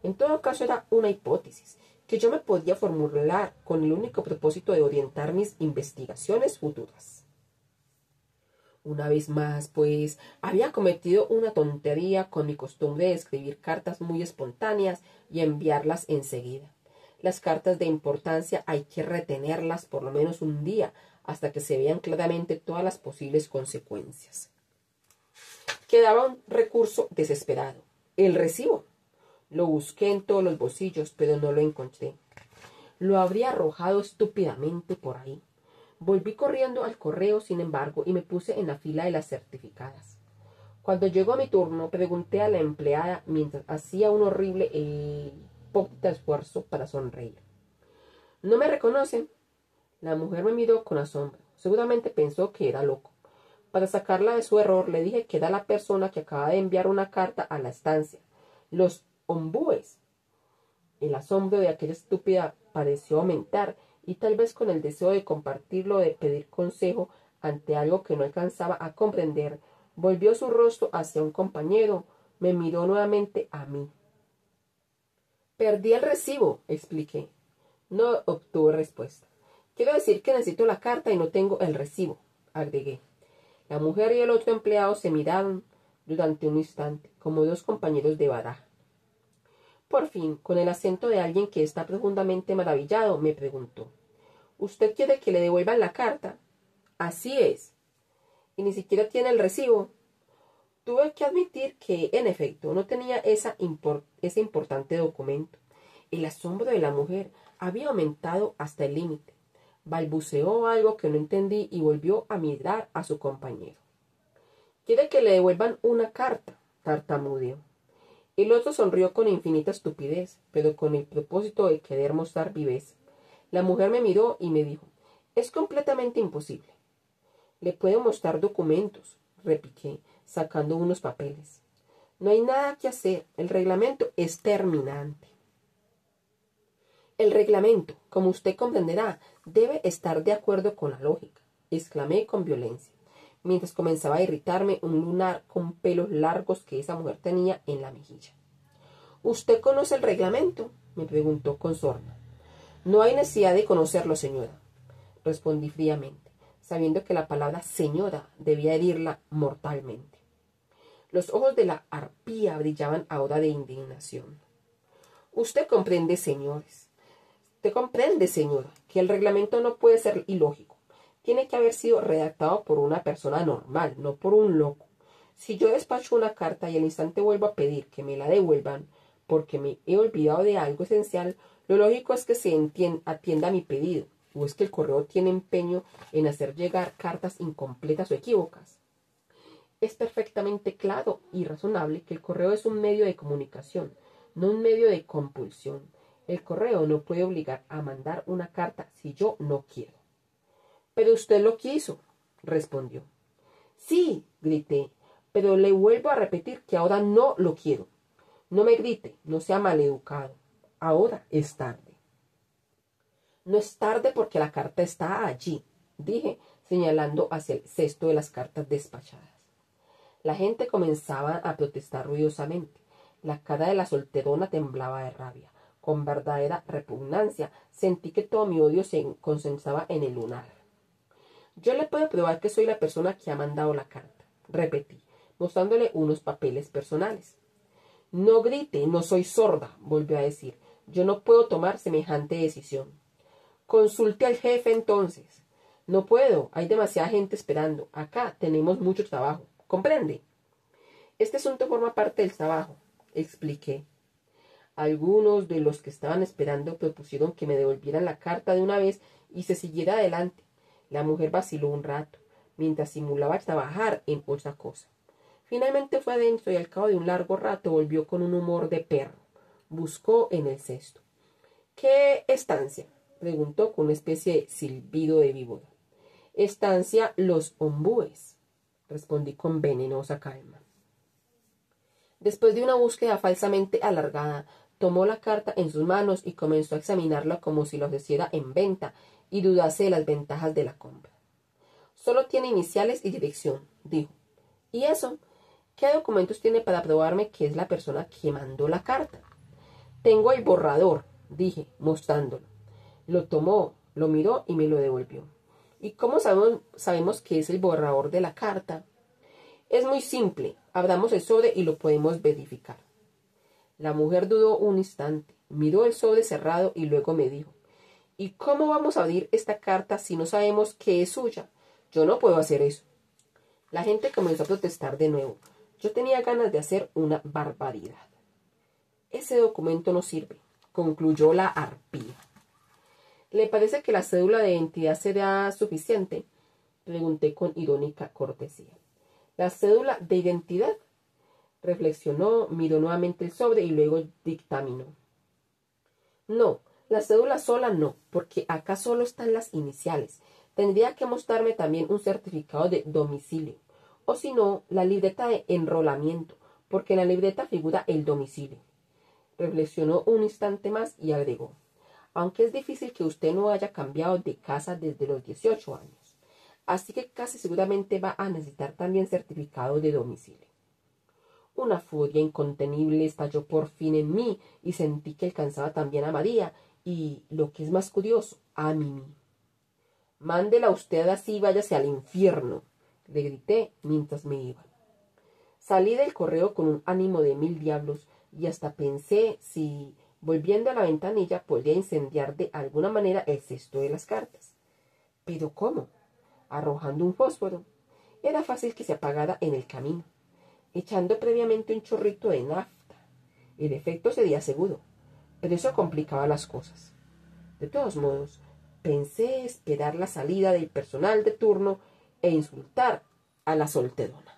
Speaker 1: En todo caso era una hipótesis que yo me podía formular con el único propósito de orientar mis investigaciones futuras. Una vez más, pues, había cometido una tontería con mi costumbre de escribir cartas muy espontáneas y enviarlas enseguida. Las cartas de importancia hay que retenerlas por lo menos un día hasta que se vean claramente todas las posibles consecuencias. Quedaba un recurso desesperado: el recibo. Lo busqué en todos los bolsillos, pero no lo encontré. Lo habría arrojado estúpidamente por ahí. Volví corriendo al correo, sin embargo, y me puse en la fila de las certificadas. Cuando llegó mi turno, pregunté a la empleada mientras hacía un horrible e hipócrita esfuerzo para sonreír. ¿No me reconocen? La mujer me miró con asombro. Seguramente pensó que era loco. Para sacarla de su error, le dije que era la persona que acaba de enviar una carta a la estancia. Los ombúes. El asombro de aquella estúpida pareció aumentar, y tal vez con el deseo de compartirlo, de pedir consejo ante algo que no alcanzaba a comprender, volvió su rostro hacia un compañero, me miró nuevamente a mí. Perdí el recibo, expliqué. No obtuve respuesta. Quiero decir que necesito la carta y no tengo el recibo, agregué. La mujer y el otro empleado se miraron durante un instante, como dos compañeros de baraja. Por fin, con el acento de alguien que está profundamente maravillado, me preguntó: ¿Usted quiere que le devuelvan la carta? Así es. ¿Y ni siquiera tiene el recibo? Tuve que admitir que, en efecto, no tenía ese importante documento. El asombro de la mujer había aumentado hasta el límite. Balbuceó algo que no entendí y volvió a mirar a su compañero. ¿Quiere que le devuelvan una carta?, tartamudeó. El otro sonrió con infinita estupidez, pero con el propósito de querer mostrar viveza. La mujer me miró y me dijo: es completamente imposible. Le puedo mostrar documentos, repliqué, sacando unos papeles. No hay nada que hacer, el reglamento es terminante. El reglamento, como usted comprenderá, debe estar de acuerdo con la lógica, exclamé con violencia, mientras comenzaba a irritarme un lunar con pelos largos que esa mujer tenía en la mejilla. ¿Usted conoce el reglamento?, me preguntó con sorna. No hay necesidad de conocerlo, señora, respondí fríamente, sabiendo que la palabra señora debía herirla mortalmente. Los ojos de la arpía brillaban ahora de indignación. Usted comprende, señora, que el reglamento no puede ser ilógico. Tiene que haber sido redactado por una persona normal, no por un loco. Si yo despacho una carta y al instante vuelvo a pedir que me la devuelvan porque me he olvidado de algo esencial, lo lógico es que se atienda a mi pedido. ¿O es que el correo tiene empeño en hacer llegar cartas incompletas o equívocas? Es perfectamente claro y razonable que el correo es un medio de comunicación, no un medio de compulsión. El correo no puede obligar a mandar una carta si yo no quiero. Pero usted lo quiso, respondió. Sí, grité, pero le vuelvo a repetir que ahora no lo quiero. No me grite, no sea maleducado. Ahora es tarde. No es tarde porque la carta está allí, dije, señalando hacia el cesto de las cartas despachadas. La gente comenzaba a protestar ruidosamente. La cara de la solterona temblaba de rabia. Con verdadera repugnancia sentí que todo mi odio se concentraba en el lunar. Yo le puedo probar que soy la persona que ha mandado la carta, repetí, mostrándole unos papeles personales. No grite, no soy sorda, volvió a decir. Yo no puedo tomar semejante decisión. Consulte al jefe entonces. No puedo, hay demasiada gente esperando. Acá tenemos mucho trabajo. ¿Comprende? Este asunto forma parte del trabajo, expliqué. Algunos de los que estaban esperando propusieron que me devolvieran la carta de una vez y se siguiera adelante. La mujer vaciló un rato, mientras simulaba trabajar en otra cosa. Finalmente fue adentro y al cabo de un largo rato volvió con un humor de perro. Buscó en el cesto. ¿Qué estancia?, preguntó con una especie de silbido de víbora. Estancia Los Ombúes, respondí con venenosa calma. Después de una búsqueda falsamente alargada, tomó la carta en sus manos y comenzó a examinarla como si lo hiciera en venta y dudase de las ventajas de la compra. Solo tiene iniciales y dirección, dijo. ¿Y eso? ¿Qué documentos tiene para probarme que es la persona que mandó la carta? Tengo el borrador, dije, mostrándolo. Lo tomó, lo miró y me lo devolvió. ¿Y cómo sabemos que es el borrador de la carta? Es muy simple. Abramos el sobre y lo podemos verificar. La mujer dudó un instante, miró el sobre cerrado y luego me dijo: ¿y cómo vamos a abrir esta carta si no sabemos que es suya? Yo no puedo hacer eso. La gente comenzó a protestar de nuevo. Yo tenía ganas de hacer una barbaridad. Ese documento no sirve, concluyó la arpía. ¿Le parece que la cédula de identidad será suficiente?, pregunté con irónica cortesía. La cédula de identidad. Reflexionó, miró nuevamente el sobre y luego dictaminó. No, la cédula sola no, porque acá solo están las iniciales. Tendría que mostrarme también un certificado de domicilio, o si no, la libreta de enrolamiento, porque en la libreta figura el domicilio. Reflexionó un instante más y agregó, aunque es difícil que usted no haya cambiado de casa desde los 18 años, así que casi seguramente va a necesitar también certificado de domicilio. Una furia incontenible estalló por fin en mí y sentí que alcanzaba también a María y, lo que es más curioso, a Mimi. Mándela usted así y váyase al infierno, le grité mientras me iba. Salí del correo con un ánimo de 1000 diablos y hasta pensé si, volviendo a la ventanilla, podría incendiar de alguna manera el cesto de las cartas. ¿Pero cómo? Arrojando un fósforo. Era fácil que se apagara en el camino, echando previamente un chorrito de nafta. El efecto sería seguro, pero eso complicaba las cosas. De todos modos, pensé esperar la salida del personal de turno e insultar a la solterona.